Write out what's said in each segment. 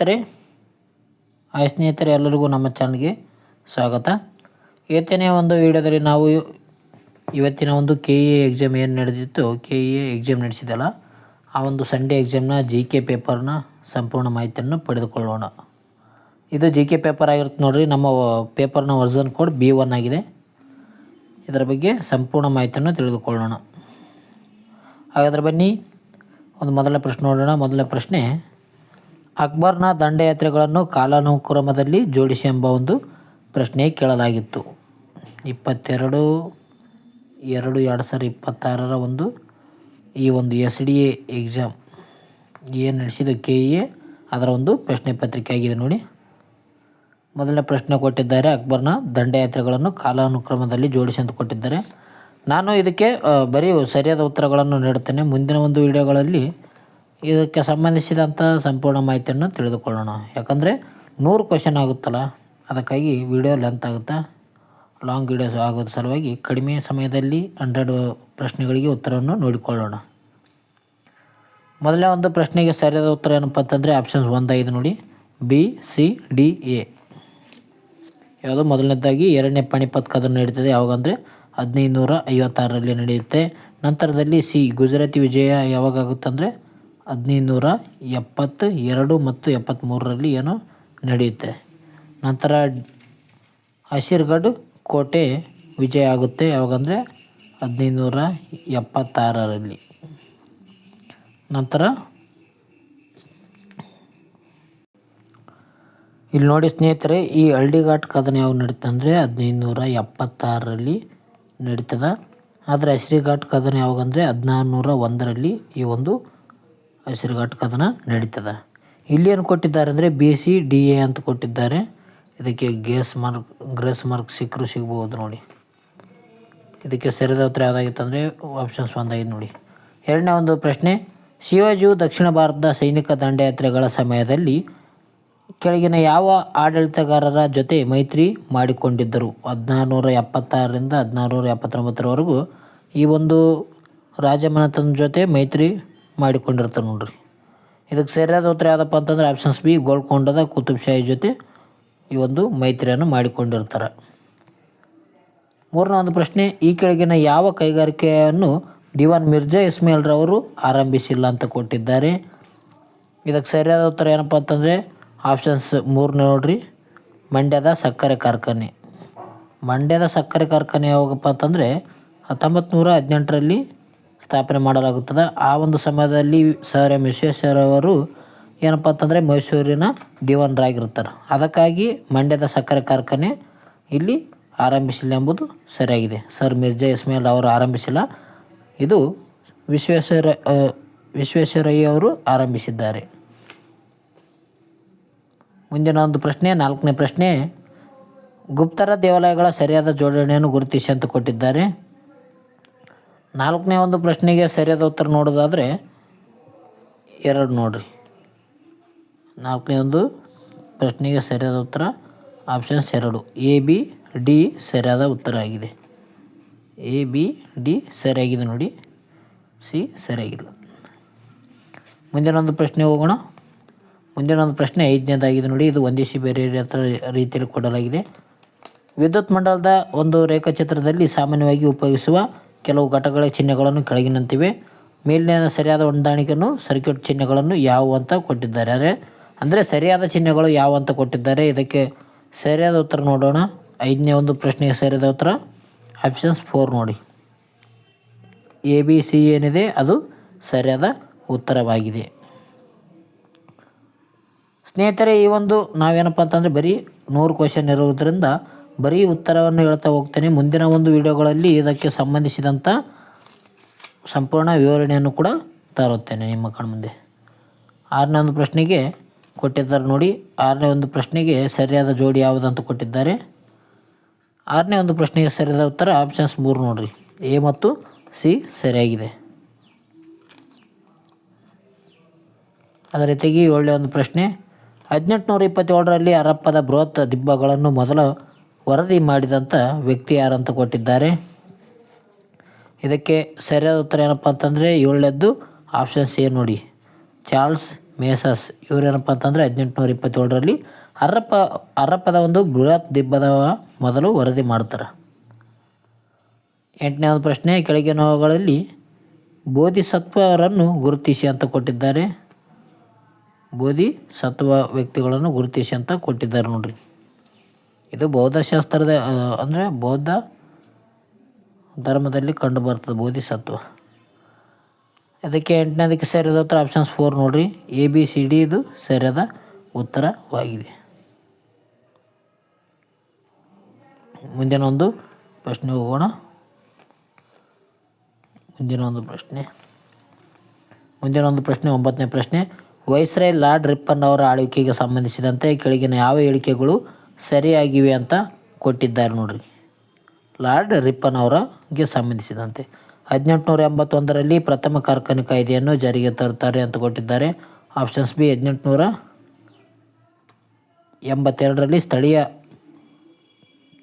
ಸ್ನೇಹಿತರೆ ಎಲ್ಲರಿಗೂ ನಮ್ಮ ಚಾನಲ್ಗೆ ಸ್ವಾಗತ. ಇವತ್ತಿನ ಒಂದು ವಿಡಿಯೋದಲ್ಲಿ ನಾವು ಇವತ್ತಿನ ಒಂದು KE ಎಕ್ಸಾಮ್ ಏನು ನಡೆದಿತ್ತು, KE ಎಕ್ಸಾಮ್ ನಡೆಸಿದಲ್ಲ ಆ ಒಂದು ಸಂಡೇ ಎಕ್ಸಾಮ್ನ GK ಪೇಪರ್ನ ಸಂಪೂರ್ಣ ಮಾಹಿತಿಯನ್ನು ಪಡೆದುಕೊಳ್ಳೋಣ. ಇದು GK ಪೇಪರ್ ಆಗಿರುತ್ತೆ ನೋಡಿರಿ. ನಮ್ಮ ಪೇಪರ್ನ ವರ್ಸನ್ ಕೋಡ್ B1 ಆಗಿದೆ. ಇದರ ಬಗ್ಗೆ ಸಂಪೂರ್ಣ ಮಾಹಿತಿಯನ್ನು ತಿಳಿದುಕೊಳ್ಳೋಣ. ಹಾಗಾದರೆ ಬನ್ನಿ ಒಂದು ಮೊದಲ ಪ್ರಶ್ನೆ ನೋಡೋಣ. ಮೊದಲ ಪ್ರಶ್ನೆ, ಅಕ್ಬರ್ನ ದಂಡಯಾತ್ರೆಗಳನ್ನು ಕಾಲಾನುಕ್ರಮದಲ್ಲಿ ಜೋಡಿಸಿ ಎಂಬ ಒಂದು ಪ್ರಶ್ನೆ ಕೇಳಲಾಗಿತ್ತು. 22/2/2026 ಒಂದು ಈ ಒಂದು SDA ಎಕ್ಸಾಮ್ ಏನು ನಡೆಸಿದ್ದು KE ಅದರ ಒಂದು ಪ್ರಶ್ನೆ ಪತ್ರಿಕೆ ಆಗಿದೆ ನೋಡಿ. ಮೊದಲನೇ ಪ್ರಶ್ನೆ ಕೊಟ್ಟಿದ್ದಾರೆ, ಅಕ್ಬರ್ನ ದಂಡಯಾತ್ರೆಗಳನ್ನು ಕಾಲಾನುಕ್ರಮದಲ್ಲಿ ಜೋಡಿಸಿ ಅಂತ ಕೊಟ್ಟಿದ್ದಾರೆ. ನಾನು ಇದಕ್ಕೆ ಬರೀ ಸರಿಯಾದ ಉತ್ತರಗಳನ್ನು ನೀಡುತ್ತೇನೆ. ಮುಂದಿನ ಒಂದು ವಿಡಿಯೋಗಳಲ್ಲಿ ಇದಕ್ಕೆ ಸಂಬಂಧಿಸಿದಂಥ ಸಂಪೂರ್ಣ ಮಾಹಿತಿಯನ್ನು ತಿಳಿದುಕೊಳ್ಳೋಣ. ಯಾಕಂದರೆ 100 ಕ್ವಶನ್ ಆಗುತ್ತಲ್ಲ, ಅದಕ್ಕಾಗಿ ವಿಡಿಯೋ ಲೆಂತ್ ಆಗುತ್ತೆ, ಲಾಂಗ್ ವಿಡಿಯೋಸ್ ಆಗೋದ್ರ ಸಲುವಾಗಿ ಕಡಿಮೆ ಸಮಯದಲ್ಲಿ 100 ಪ್ರಶ್ನೆಗಳಿಗೆ ಉತ್ತರವನ್ನು ನೋಡಿಕೊಳ್ಳೋಣ. ಮೊದಲನೇ ಒಂದು ಪ್ರಶ್ನೆಗೆ ಸರಿಯಾದ ಉತ್ತರ ಏನಪ್ಪ ಅಂತಂದರೆ ಆಪ್ಷನ್ಸ್ 1 ಆಗಿದೆ ನೋಡಿ, BCDA. ಯಾವುದು ಮೊದಲನೇದಾಗಿ ಎರಡನೇ ಪಾಣಿಪತ್ ಕದನ ನಡೀತದೆ ಯಾವಾಗಂದರೆ 1556ರಲ್ಲಿ ನಡೆಯುತ್ತೆ. ನಂತರದಲ್ಲಿ C ಗುಜರಾತಿ ವಿಜಯ ಯಾವಾಗ ಆಗುತ್ತಂದರೆ 1572 ಮತ್ತು 73ರಲ್ಲಿ ಏನು ನಡೆಯುತ್ತೆ. ನಂತರ ಅಶೀರ್ಗಢ್ ಕೋಟೆ ವಿಜಯ ಆಗುತ್ತೆ ಯಾವಾಗಂದರೆ 1576ರಲ್ಲಿ. ನಂತರ ಇಲ್ಲಿ ನೋಡಿ ಸ್ನೇಹಿತರೆ, ಈ ಹಳ್ಳಿಘಾಟ್ ಕದನ ಯಾವಾಗ ನಡೀತದೆ ಅಂದರೆ 1576ರಲ್ಲಿ ನಡೀತದೆ. ಆದರೆ ಅಶೀರ್ಘಾಟ್ ಕದನ ಯಾವಾಗಂದರೆ 1601ರಲ್ಲಿ ಈ ಒಂದು ಅಶೀರ್ಘಾಟ್ ಕದನ ನಡೀತದೆ. ಇಲ್ಲಿ ಏನು ಕೊಟ್ಟಿದ್ದಾರೆ ಅಂದರೆ BCDA ಅಂತ ಕೊಟ್ಟಿದ್ದಾರೆ. ಇದಕ್ಕೆ ಗ್ರೇಸ್ ಮಾರ್ಕ್ ಸಿಗ್ಬೋದು ನೋಡಿ. ಇದಕ್ಕೆ ಸರಿಯಾದ ಉತ್ತರ ಯಾವುದಾಗಿತ್ತು ಅಂದರೆ ಆಪ್ಷನ್ಸ್ 1 ಆಗಿದೆ ನೋಡಿ. ಎರಡನೇ ಒಂದು ಪ್ರಶ್ನೆ, ಶಿವಾಜಿಯು ದಕ್ಷಿಣ ಭಾರತದ ಸೈನಿಕ ದಂಡಯಾತ್ರೆಗಳ ಸಮಯದಲ್ಲಿ ಕೆಳಗಿನ ಯಾವ ಆಡಳಿತಗಾರರ ಜೊತೆ ಮೈತ್ರಿ ಮಾಡಿಕೊಂಡಿದ್ದರು? 1676ರಿಂದ 1679ರವರೆಗೂ ಈ ಒಂದು ರಾಜಮನೆತನದ ಜೊತೆ ಮೈತ್ರಿ ಮಾಡಿಕೊಂಡಿರ್ತಾರೆ ನೋಡ್ರಿ. ಇದಕ್ಕೆ ಸರಿಯಾದ ಉತ್ತರ ಯಾವುದಪ್ಪ ಅಂತಂದರೆ ಆಪ್ಷನ್ಸ್ B ಗೋಲ್ಕೊಂಡದ ಕುತುಬ್ ಶಾಹಿ ಜೊತೆ ಈ ಒಂದು ಮೈತ್ರಿಯನ್ನು ಮಾಡಿಕೊಂಡಿರ್ತಾರೆ. ಮೂರನೇ ಒಂದು ಪ್ರಶ್ನೆ, ಈ ಕೆಳಗಿನ ಯಾವ ಕೈಗಾರಿಕೆಯನ್ನು ದಿವಾನ್ ಮಿರ್ಜಾ ಇಸ್ಮಾಯಿಲ್ ರವರು ಆರಂಭಿಸಿಲ್ಲ ಅಂತ ಕೊಟ್ಟಿದ್ದಾರೆ. ಇದಕ್ಕೆ ಸರಿಯಾದ ಉತ್ತರ ಏನಪ್ಪ ಅಂತಂದರೆ ಆಪ್ಷನ್ಸ್ 3 ನೋಡ್ರಿ, ಮಂಡ್ಯದ ಸಕ್ಕರೆ ಕಾರ್ಖಾನೆ. ಮಂಡ್ಯದ ಸಕ್ಕರೆ ಕಾರ್ಖಾನೆ ಯಾವಾಗಪ್ಪ ಅಂತಂದರೆ 1918ರಲ್ಲಿ ಸ್ಥಾಪನೆ ಮಾಡಲಾಗುತ್ತದೆ. ಆ ಒಂದು ಸಮಯದಲ್ಲಿ ಸರ್ ಎಂ ವಿಶ್ವೇಶ್ವರಯ್ಯನವರು ಏನಪ್ಪ ಅಂತಂದರೆ ಮೈಸೂರಿನ ದಿವಾನರಾಗಿರ್ತಾರೆ. ಅದಕ್ಕಾಗಿ ಮಂಡ್ಯದ ಸಕ್ಕರೆ ಕಾರ್ಖಾನೆ ಇಲ್ಲಿ ಆರಂಭಿಸಿಲ್ಲ ಎಂಬುದು ಸರಿಯಾಗಿದೆ. ಸರ್ ಮಿರ್ಜಾ ಇಸ್ಮಾಯಿಲ್ ಅವರು ಆರಂಭಿಸಿಲ್ಲ, ಇದು ವಿಶ್ವೇಶ್ವರಯ್ಯ ಅವರು ಆರಂಭಿಸಿದ್ದಾರೆ. ಮುಂದಿನ ಒಂದು ಪ್ರಶ್ನೆ, 4ನೇ ಪ್ರಶ್ನೆ, ಗುಪ್ತರ ದೇವಾಲಯಗಳ ಸರಿಯಾದ ಜೋಡಣೆಯನ್ನು ಗುರುತಿಸಿ ಅಂತ ಕೊಟ್ಟಿದ್ದಾರೆ. 4ನೇ ಒಂದು ಪ್ರಶ್ನೆಗೆ ಸರಿಯಾದ ಉತ್ತರ ನೋಡೋದಾದರೆ 2 ನೋಡ್ರಿ. 4ನೇ ಒಂದು ಪ್ರಶ್ನೆಗೆ ಸರಿಯಾದ ಉತ್ತರ ಆಪ್ಷನ್ಸ್ 2 ABD ಸರಿಯಾದ ಉತ್ತರ ಆಗಿದೆ. ABD ಸರಿಯಾಗಿದೆ ನೋಡಿ, C ಸರಿಯಾಗಿಲ್ಲ. ಮುಂದಿನ ಒಂದು ಪ್ರಶ್ನೆ ಹೋಗೋಣ. ಮುಂದಿನ ಒಂದು ಪ್ರಶ್ನೆ 5ನೇದಾಗಿದೆ ನೋಡಿ. ಇದು ಒಂದಿಸಿ ಬೇರೆ ರೀತಿಯಲ್ಲಿ ಕೊಡಲಾಗಿದೆ. ವಿದ್ಯುತ್ ಮಂಡಲದ ಒಂದು ರೇಖಾಚಿತ್ರದಲ್ಲಿ ಸಾಮಾನ್ಯವಾಗಿ ಉಪಯೋಗಿಸುವ ಕೆಲವು ಘಟಕಗಳ ಚಿಹ್ನೆಗಳನ್ನು ಕೆಳಗಿನಂತಿವೆ. ಮೇಲಿನ ಸರಿಯಾದ ಹೊಂದಾಣಿಕೆಯನ್ನು ಸರ್ಕ್ಯೂಟ್ ಚಿಹ್ನೆಗಳನ್ನು ಯಾವುವು ಅಂತ ಕೊಟ್ಟಿದ್ದಾರೆ. ಅಂದರೆ ಸರಿಯಾದ ಚಿಹ್ನೆಗಳು ಯಾವ ಅಂತ ಕೊಟ್ಟಿದ್ದಾರೆ. ಇದಕ್ಕೆ ಸರಿಯಾದ ಉತ್ತರ ನೋಡೋಣ. 5ನೇ ಒಂದು ಪ್ರಶ್ನೆಗೆ ಸರಿಯಾದ ಉತ್ತರ ಆಪ್ಷನ್ಸ್ 4 ನೋಡಿ, ABC ಏನಿದೆ ಅದು ಸರಿಯಾದ ಉತ್ತರವಾಗಿದೆ. ಸ್ನೇಹಿತರೆ, ಈ ಒಂದು ನಾವೇನಪ್ಪ ಅಂತಂದರೆ ಬರೀ 100 ಕ್ವಶನ್ ಇರುವುದರಿಂದ ಬರೀ ಉತ್ತರವನ್ನು ಹೇಳ್ತಾ ಹೋಗ್ತೇನೆ. ಮುಂದಿನ ಒಂದು ವಿಡಿಯೋಗಳಲ್ಲಿ ಇದಕ್ಕೆ ಸಂಬಂಧಿಸಿದಂಥ ಸಂಪೂರ್ಣ ವಿವರಣೆಯನ್ನು ಕೂಡ ತರುತ್ತೇನೆ ನಿಮ್ಮ ಕಣ್ಮುಂದೆ. 6ನೇ ಒಂದು ಪ್ರಶ್ನೆಗೆ ಕೊಟ್ಟಿದ್ದಾರೆ ನೋಡಿ. 6ನೇ ಒಂದು ಪ್ರಶ್ನೆಗೆ ಸರಿಯಾದ ಜೋಡಿ ಯಾವುದಂತ ಕೊಟ್ಟಿದ್ದಾರೆ. 6ನೇ ಒಂದು ಪ್ರಶ್ನೆಗೆ ಸರಿಯಾದ ಉತ್ತರ ಆಪ್ಷನ್ಸ್ 3 ನೋಡಿರಿ, A ಮತ್ತು C ಸರಿಯಾಗಿದೆ. ಅದೇ ರೀತಿಯಾಗಿ 7ನೇ ಒಂದು ಪ್ರಶ್ನೆ, 1827ರಲ್ಲಿ ಹರಪ್ಪದ ಬೃಹತ್ ದಿಬ್ಬಗಳನ್ನು ಮೊದಲು ವರದಿ ಮಾಡಿದಂಥ ವ್ಯಕ್ತಿ ಯಾರಂತ ಕೊಟ್ಟಿದ್ದಾರೆ. ಇದಕ್ಕೆ ಸರಿಯಾದ ಉತ್ತರ ಏನಪ್ಪ ಅಂತಂದರೆ 7ನೇದ್ದು ಆಪ್ಷನ್ಸ್ A ನೋಡಿ, ಚಾರ್ಲ್ಸ್ ಮೇಸಸ್ ಇವರೇನಪ್ಪ ಅಂತಂದರೆ 1827ರಲ್ಲಿ ಹರಪ್ಪದ ಒಂದು ಬೃಹತ್ ದಿಬ್ಬದ ಮೊದಲು ವರದಿ ಮಾಡ್ತಾರೆ. 8ನೇ ಒಂದು ಪ್ರಶ್ನೆ, ಕೆಳಗಿನವುಗಳಲ್ಲಿ ಬೋಧಿಸತ್ವರನ್ನು ಗುರುತಿಸಿ ಅಂತ ಕೊಟ್ಟಿದ್ದಾರೆ. ಬೋಧಿಸತ್ವ ವ್ಯಕ್ತಿಗಳನ್ನು ಗುರುತಿಸಿ ಅಂತ ಕೊಟ್ಟಿದ್ದಾರೆ ನೋಡ್ರಿ. ಇದು ಬೌದ್ಧಶಾಸ್ತ್ರದ ಅಂದರೆ ಬೌದ್ಧ ಧರ್ಮದಲ್ಲಿ ಕಂಡು ಬರ್ತದೆ ಬೋಧಿಸತ್ವ. ಅದಕ್ಕೆ 8ನೇದಕ್ಕೆ ಸರಿಯಾದ ಉತ್ತರ ಆಪ್ಷನ್ಸ್ 4 ನೋಡ್ರಿ. ABCD ಇದು ಸರಿಯಾದ ಉತ್ತರವಾಗಿದೆ. ಮುಂದಿನ ಒಂದು ಪ್ರಶ್ನೆ ಹೋಗೋಣ. ಮುಂದಿನ ಒಂದು ಪ್ರಶ್ನೆ 9ನೇ ಪ್ರಶ್ನೆ, ವೈಸ್ರಾಯ್ ಲಾರ್ಡ್ ರಿಪ್ಪನ್ ಅವರ ಆಳ್ವಿಕೆಗೆ ಸಂಬಂಧಿಸಿದಂತೆ ಕೆಳಗಿನ ಯಾವ ಹೇಳಿಕೆಗಳು ಸರಿಯಾಗಿವೆ ಅಂತ ಕೊಟ್ಟಿದ್ದಾರೆ ನೋಡ್ರಿ. ಲಾರ್ಡ್ ರಿಪ್ಪನ್ ಅವರಿಗೆ ಸಂಬಂಧಿಸಿದಂತೆ 1881ರಲ್ಲಿ ಪ್ರಥಮ ಕಾರ್ಖಾನೆ ಕಾಯ್ದೆಯನ್ನು ಜಾರಿಗೆ ತರುತ್ತಾರೆ ಅಂತ ಕೊಟ್ಟಿದ್ದಾರೆ. ಆಪ್ಷನ್ಸ್ ಬಿ 1882ರಲ್ಲಿ ಸ್ಥಳೀಯ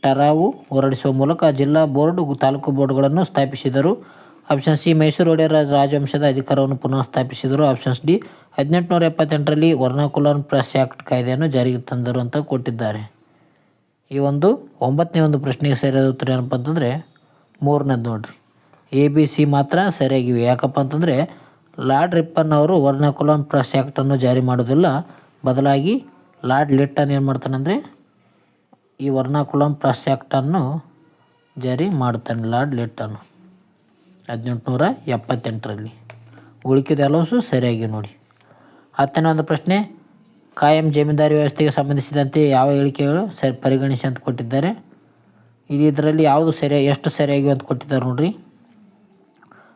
ಠರಾವು ಹೊರಡಿಸುವ ಮೂಲಕ ಜಿಲ್ಲಾ ಬೋರ್ಡ್, ತಾಲೂಕು ಬೋರ್ಡ್ಗಳನ್ನು ಸ್ಥಾಪಿಸಿದರು. ಆಪ್ಷನ್ ಸಿ ಮೈಸೂರು ಒಡೆಯರ ರಾಜವಂಶದ ಅಧಿಕಾರವನ್ನು ಪುನಃ ಸ್ಥಾಪಿಸಿದರು. ಆಪ್ಷನ್ಸ್ ಡಿ 1878ರಲ್ಲಿ ವರ್ನಾಕುಲರ್ ಪ್ರೆಸ್ ಆ್ಯಕ್ಟ್ ಕಾಯ್ದೆಯನ್ನು ಜಾರಿಗೆ ತಂದರು ಅಂತ ಕೊಟ್ಟಿದ್ದಾರೆ. ಈ ಒಂದು 9ನೇ ಒಂದು ಪ್ರಶ್ನೆಗೆ ಸರಿಯಾದ ಉತ್ತರ ಏನಪ್ಪ ಅಂತಂದರೆ 3ನೇದು ನೋಡ್ರಿ. ABC ಮಾತ್ರ ಸರಿಯಾಗಿವೆ. ಯಾಕಪ್ಪ ಅಂತಂದರೆ ಲಾರ್ಡ್ ರಿಪ್ಪನ್ ಅವರು ವರ್ನಾಕುಲರ್ ಪ್ರೆಸ್ ಆ್ಯಕ್ಟನ್ನು ಜಾರಿ ಮಾಡೋದಿಲ್ಲ, ಬದಲಾಗಿ ಲಾರ್ಡ್ ಲಿಟ್ಟನ್ ಏನು ಮಾಡ್ತಾನಂದರೆ ಈ ವರ್ನಾಕುಲರ್ ಪ್ರೆಸ್ ಆ್ಯಕ್ಟನ್ನು ಜಾರಿ ಮಾಡ್ತಾನೆ ಲಾರ್ಡ್ ಲಿಟ್ಟನ್ 1878ರಲ್ಲಿ. ಉಳಿಕೆದೆಲ್ಲವೂ ಸರಿಯಾಗಿ ನೋಡಿ. 10ನೇ ಒಂದು ಪ್ರಶ್ನೆ, ಕಾಯಂ ಜಮೀನ್ದಾರಿ ವ್ಯವಸ್ಥೆಗೆ ಸಂಬಂಧಿಸಿದಂತೆ ಯಾವ ಹೇಳಿಕೆಗಳು ಪರಿಗಣಿಸಿ ಅಂತ ಕೊಟ್ಟಿದ್ದಾರೆ. ಇದರಲ್ಲಿ ಯಾವುದು ಎಷ್ಟು ಸರಿಯಾಗಿವೆ ಅಂತ ಕೊಟ್ಟಿದ್ದಾರೆ ನೋಡಿರಿ.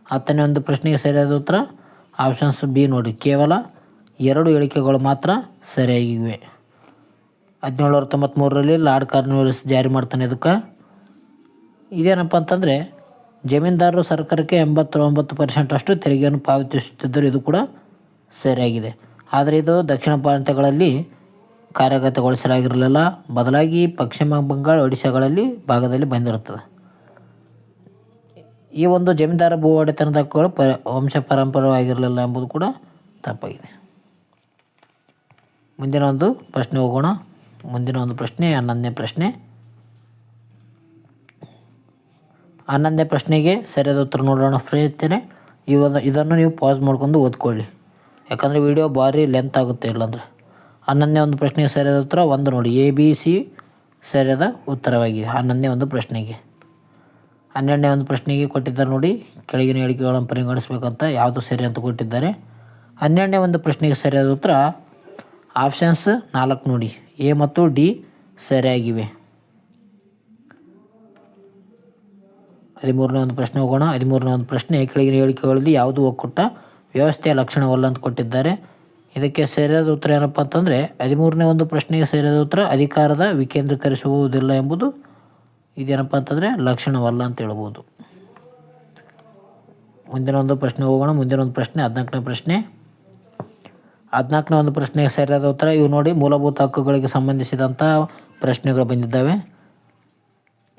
10ನೇ ಒಂದು ಪ್ರಶ್ನೆಗೆ ಸರಿಯಾದ ಉತ್ತರ ಆಪ್ಷನ್ಸ್ ಬಿ ನೋಡಿ. ಕೇವಲ 2 ಹೇಳಿಕೆಗಳು ಮಾತ್ರ ಸರಿಯಾಗಿವೆ. 1793ರಲ್ಲಿ ಲಾರ್ಡ್ ಕಾರ್ನ್ವಾಲಿಸ್ ಜಾರಿ ಮಾಡ್ತಾನೆ. ಇದಕ್ಕೆ ಇದೇನಪ್ಪ ಅಂತಂದರೆ ಜಮೀನ್ದಾರರು ಸರ್ಕಾರಕ್ಕೆ 89% ಅಷ್ಟು ತೆರಿಗೆಯನ್ನು ಪಾವತಿಸುತ್ತಿದ್ದರು. ಇದು ಕೂಡ ಸರಿಯಾಗಿದೆ. ಆದರೆ ಇದು ದಕ್ಷಿಣ ಪ್ರಾಂತ್ಯಗಳಲ್ಲಿ ಕಾರ್ಯಗತಗೊಳಿಸಲಾಗಿರಲಿಲ್ಲ, ಬದಲಾಗಿ ಪಶ್ಚಿಮ ಬಂಗಾಳ, ಒಡಿಶಾಗಳಲ್ಲಿ ಭಾಗದಲ್ಲಿ ಬಂದಿರುತ್ತದೆ. ಈ ಒಂದು ಜಮೀನ್ದಾರ ಭೂ ಒಡೆತನದ ಹಕ್ಕುಗಳು ವಂಶ ಪರಂಪರವಾಗಿರಲಿಲ್ಲ ಎಂಬುದು ಕೂಡ ತಪ್ಪಾಗಿದೆ. ಮುಂದಿನ ಒಂದು ಪ್ರಶ್ನೆ ಹೋಗೋಣ. ಮುಂದಿನ ಒಂದು ಪ್ರಶ್ನೆ 11ನೇ ಪ್ರಶ್ನೆ. 11ನೇ ಪ್ರಶ್ನೆಗೆ ಸರಿಯಾದ ಉತ್ತರ ನೋಡೋಣ ಫ್ರೀ. ಇದನ್ನು ನೀವು ಪಾಸ್ ಮಾಡ್ಕೊಂಡು ಓದ್ಕೊಳ್ಳಿ, ಯಾಕಂದರೆ ವಿಡಿಯೋ ಭಾರಿ ಲೆಂತ್ ಆಗುತ್ತೆ ಇಲ್ಲಾಂದರೆ. 11ನೇ ಒಂದು ಪ್ರಶ್ನೆಗೆ ಸರಿಯಾದ ಉತ್ತರ 1 ನೋಡಿ. ABC ಸರಿಯಾದ ಉತ್ತರವಾಗಿವೆ 11ನೇ ಒಂದು ಪ್ರಶ್ನೆಗೆ. 12ನೇ ಒಂದು ಪ್ರಶ್ನೆಗೆ ಕೊಟ್ಟಿದ್ದಾರೆ ನೋಡಿ, ಕೆಳಗಿನ ಹೇಳಿಕೆಗಳನ್ನು ಪರಿಗಣಿಸಬೇಕಂತ ಯಾವುದು ಸರಿ ಅಂತ ಕೊಟ್ಟಿದ್ದಾರೆ. 12ನೇ ಒಂದು ಪ್ರಶ್ನೆಗೆ ಸರಿಯಾದ ಉತ್ತರ ಆಪ್ಷನ್ಸ್ 4 ನೋಡಿ. A ಮತ್ತು D ಸರಿಯಾಗಿವೆ. 13ನೇ ಒಂದು ಪ್ರಶ್ನೆ ಹೋಗೋಣ. 13ನೇ ಒಂದು ಪ್ರಶ್ನೆ, ಕೆಳಗಿನ ಹೇಳಿಕೆಗಳಲ್ಲಿ ಯಾವುದು ಒಕ್ಕೂಟ ವ್ಯವಸ್ಥೆಯ ಲಕ್ಷಣವಲ್ಲ ಅಂತ ಕೊಟ್ಟಿದ್ದಾರೆ. ಇದಕ್ಕೆ ಸರಿಯಾದ ಉತ್ತರ ಏನಪ್ಪ ಅಂತಂದರೆ 13ನೇ ಒಂದು ಪ್ರಶ್ನೆಗೆ ಸರಿಯಾದ ಉತ್ತರ ಅಧಿಕಾರದ ವಿಕೇಂದ್ರೀಕರಿಸುವುದಿಲ್ಲ ಎಂಬುದು ಇದೇನಪ್ಪ ಅಂತಂದರೆ ಲಕ್ಷಣವಲ್ಲ ಅಂತ ಹೇಳ್ಬೋದು. ಮುಂದಿನ ಒಂದು ಪ್ರಶ್ನೆ ಹೋಗೋಣ. ಮುಂದಿನ ಒಂದು ಪ್ರಶ್ನೆ 14ನೇ ಪ್ರಶ್ನೆ. 14ನೇ ಒಂದು ಪ್ರಶ್ನೆಗೆ ಸರಿಯಾದ ಉತ್ತರ ಇವು ನೋಡಿ. ಮೂಲಭೂತ ಹಕ್ಕುಗಳಿಗೆ ಸಂಬಂಧಿಸಿದಂಥ ಪ್ರಶ್ನೆಗಳು ಬಂದಿದ್ದಾವೆ.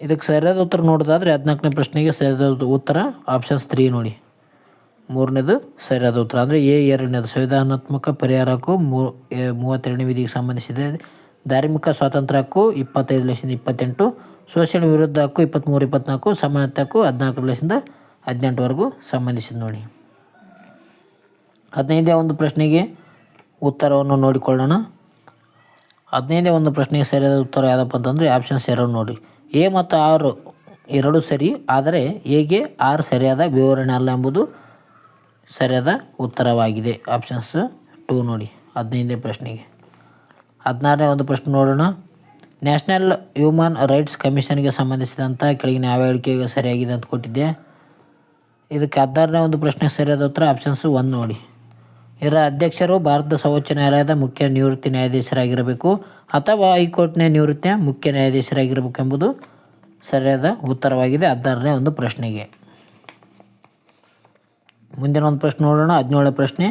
ಇದಕ್ಕೆ ಸರಿಯಾದ ಉತ್ತರ ನೋಡೋದಾದರೆ 14ನೇ ಪ್ರಶ್ನೆಗೆ ಸರಿಯಾದ ಉತ್ತರ ಆಪ್ಷನ್ಸ್ 3 ನೋಡಿ. 3ನೇದು ಸರಿಯಾದ ಉತ್ತರ ಅಂದರೆ A 2ನೇದು ಸಂವಿಧಾನಾತ್ಮಕ ಪರಿಹಾರ ಹಕ್ಕು 32ನೇ ವಿಧಿಗೆ ಸಂಬಂಧಿಸಿದೆ. ಧಾರ್ಮಿಕ ಸ್ವಾತಂತ್ರ್ಯ ಹಕ್ಕು 25-28, ಶೋಷಣೆ ವಿರುದ್ಧ ಹಕ್ಕು 23-24, ಸಮಾನತೆ ಹಕ್ಕು 14-18ವರೆಗೂ ಸಂಬಂಧಿಸಿದೆ ನೋಡಿ. 15ನೇ ಒಂದು ಪ್ರಶ್ನೆಗೆ ಉತ್ತರವನ್ನು ನೋಡಿಕೊಳ್ಳೋಣ. 15ನೇ ಒಂದು ಪ್ರಶ್ನೆಗೆ ಸರಿಯಾದ ಉತ್ತರ ಯಾವುದಪ್ಪ ಅಂತಂದರೆ ಆಪ್ಷನ್ಸ್ 2 ನೋಡಿ. A ಮತ್ತು 6 ಎರಡೂ ಸರಿ, ಆದರೆ Aಗೆ 6 ಸರಿಯಾದ ವಿವರಣೆ ಅಲ್ಲ ಎಂಬುದು ಸರಿಯಾದ ಉತ್ತರವಾಗಿದೆ. ಆಪ್ಷನ್ಸ್ 2 ನೋಡಿ 15ನೇ ಪ್ರಶ್ನೆಗೆ. 16ನೇ ಒಂದು ಪ್ರಶ್ನೆ ನೋಡೋಣ. ನ್ಯಾಷನಲ್ ಹ್ಯೂಮನ್ ರೈಟ್ಸ್ ಕಮಿಷನ್ಗೆ ಸಂಬಂಧಿಸಿದಂಥ ಕೆಳಗಿನ ಯಾವ ಹೇಳಿಕೆಗೆ ಸರಿಯಾಗಿದೆ ಅಂತ ಕೊಟ್ಟಿದ್ದೆ. ಇದಕ್ಕೆ 16ನೇ ಒಂದು ಪ್ರಶ್ನೆ ಸರಿಯಾದ ಉತ್ತರ ಆಪ್ಷನ್ಸ್ 1 ನೋಡಿ. ಇದರ ಅಧ್ಯಕ್ಷರು ಭಾರತದ ಸರ್ವೋಚ್ಚ ನ್ಯಾಯಾಲಯದ ಮುಖ್ಯ ನಿವೃತ್ತಿ ನ್ಯಾಯಾಧೀಶರಾಗಿರಬೇಕು ಅಥವಾ ಹೈಕೋರ್ಟ್ನ ನಿವೃತ್ತ ಮುಖ್ಯ ನ್ಯಾಯಾಧೀಶರಾಗಿರಬೇಕು ಎಂಬುದು ಸರಿಯಾದ ಉತ್ತರವಾಗಿದೆ 16ನೇ ಒಂದು ಪ್ರಶ್ನೆಗೆ. ಮುಂದಿನ ಒಂದು ಪ್ರಶ್ನೆ ನೋಡೋಣ. 17ನೇ ಪ್ರಶ್ನೆ.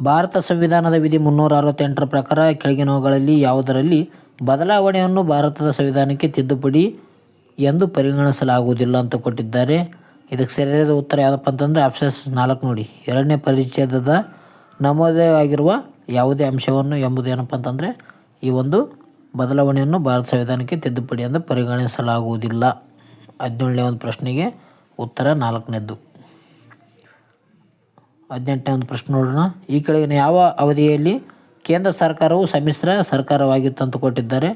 ಭಾರತ ಸಂವಿಧಾನದ ವಿಧಿ 368ರ ಪ್ರಕಾರ ಕೆಳಗಿನವುಗಳಲ್ಲಿ ಯಾವುದರಲ್ಲಿ ಬದಲಾವಣೆಯನ್ನು ಭಾರತದ ಸಂವಿಧಾನಕ್ಕೆ ತಿದ್ದುಪಡಿ ಎಂದು ಪರಿಗಣಿಸಲಾಗುವುದಿಲ್ಲ ಅಂತ ಕೊಟ್ಟಿದ್ದಾರೆ. ಇದಕ್ಕೆ ಸರಿಯಾದ ಉತ್ತರ ಯಾವುದಪ್ಪ ಅಂತಂದರೆ ಆಪ್ಷನ್ಸ್ 4 ನೋಡಿ. 2ನೇ ಪರಿಚ್ಛೇದದ ನಮೂದಾಗಿರುವ ಯಾವುದೇ ಅಂಶವನ್ನು ಎಂಬುದು ಏನಪ್ಪ ಅಂತಂದರೆ ಈ ಒಂದು ಬದಲಾವಣೆಯನ್ನು ಭಾರತ ಸಂವಿಧಾನಕ್ಕೆ ತಿದ್ದುಪಡಿ ಎಂದು ಪರಿಗಣಿಸಲಾಗುವುದಿಲ್ಲ. 17ನೇ ಒಂದು ಪ್ರಶ್ನೆಗೆ ಉತ್ತರ 4ನೇದ್ದು. 18ನೇ ಒಂದು ಪ್ರಶ್ನೆ ನೋಡೋಣ. ಈ ಕೆಳಗಿನ ಯಾವ ಅವಧಿಯಲ್ಲಿ ಕೇಂದ್ರ ಸರ್ಕಾರವು ಸಮ್ಮಿಶ್ರ ಸರ್ಕಾರವಾಗಿತ್ತು ಅಂತ ಕೊಟ್ಟಿದ್ದಾರೆ.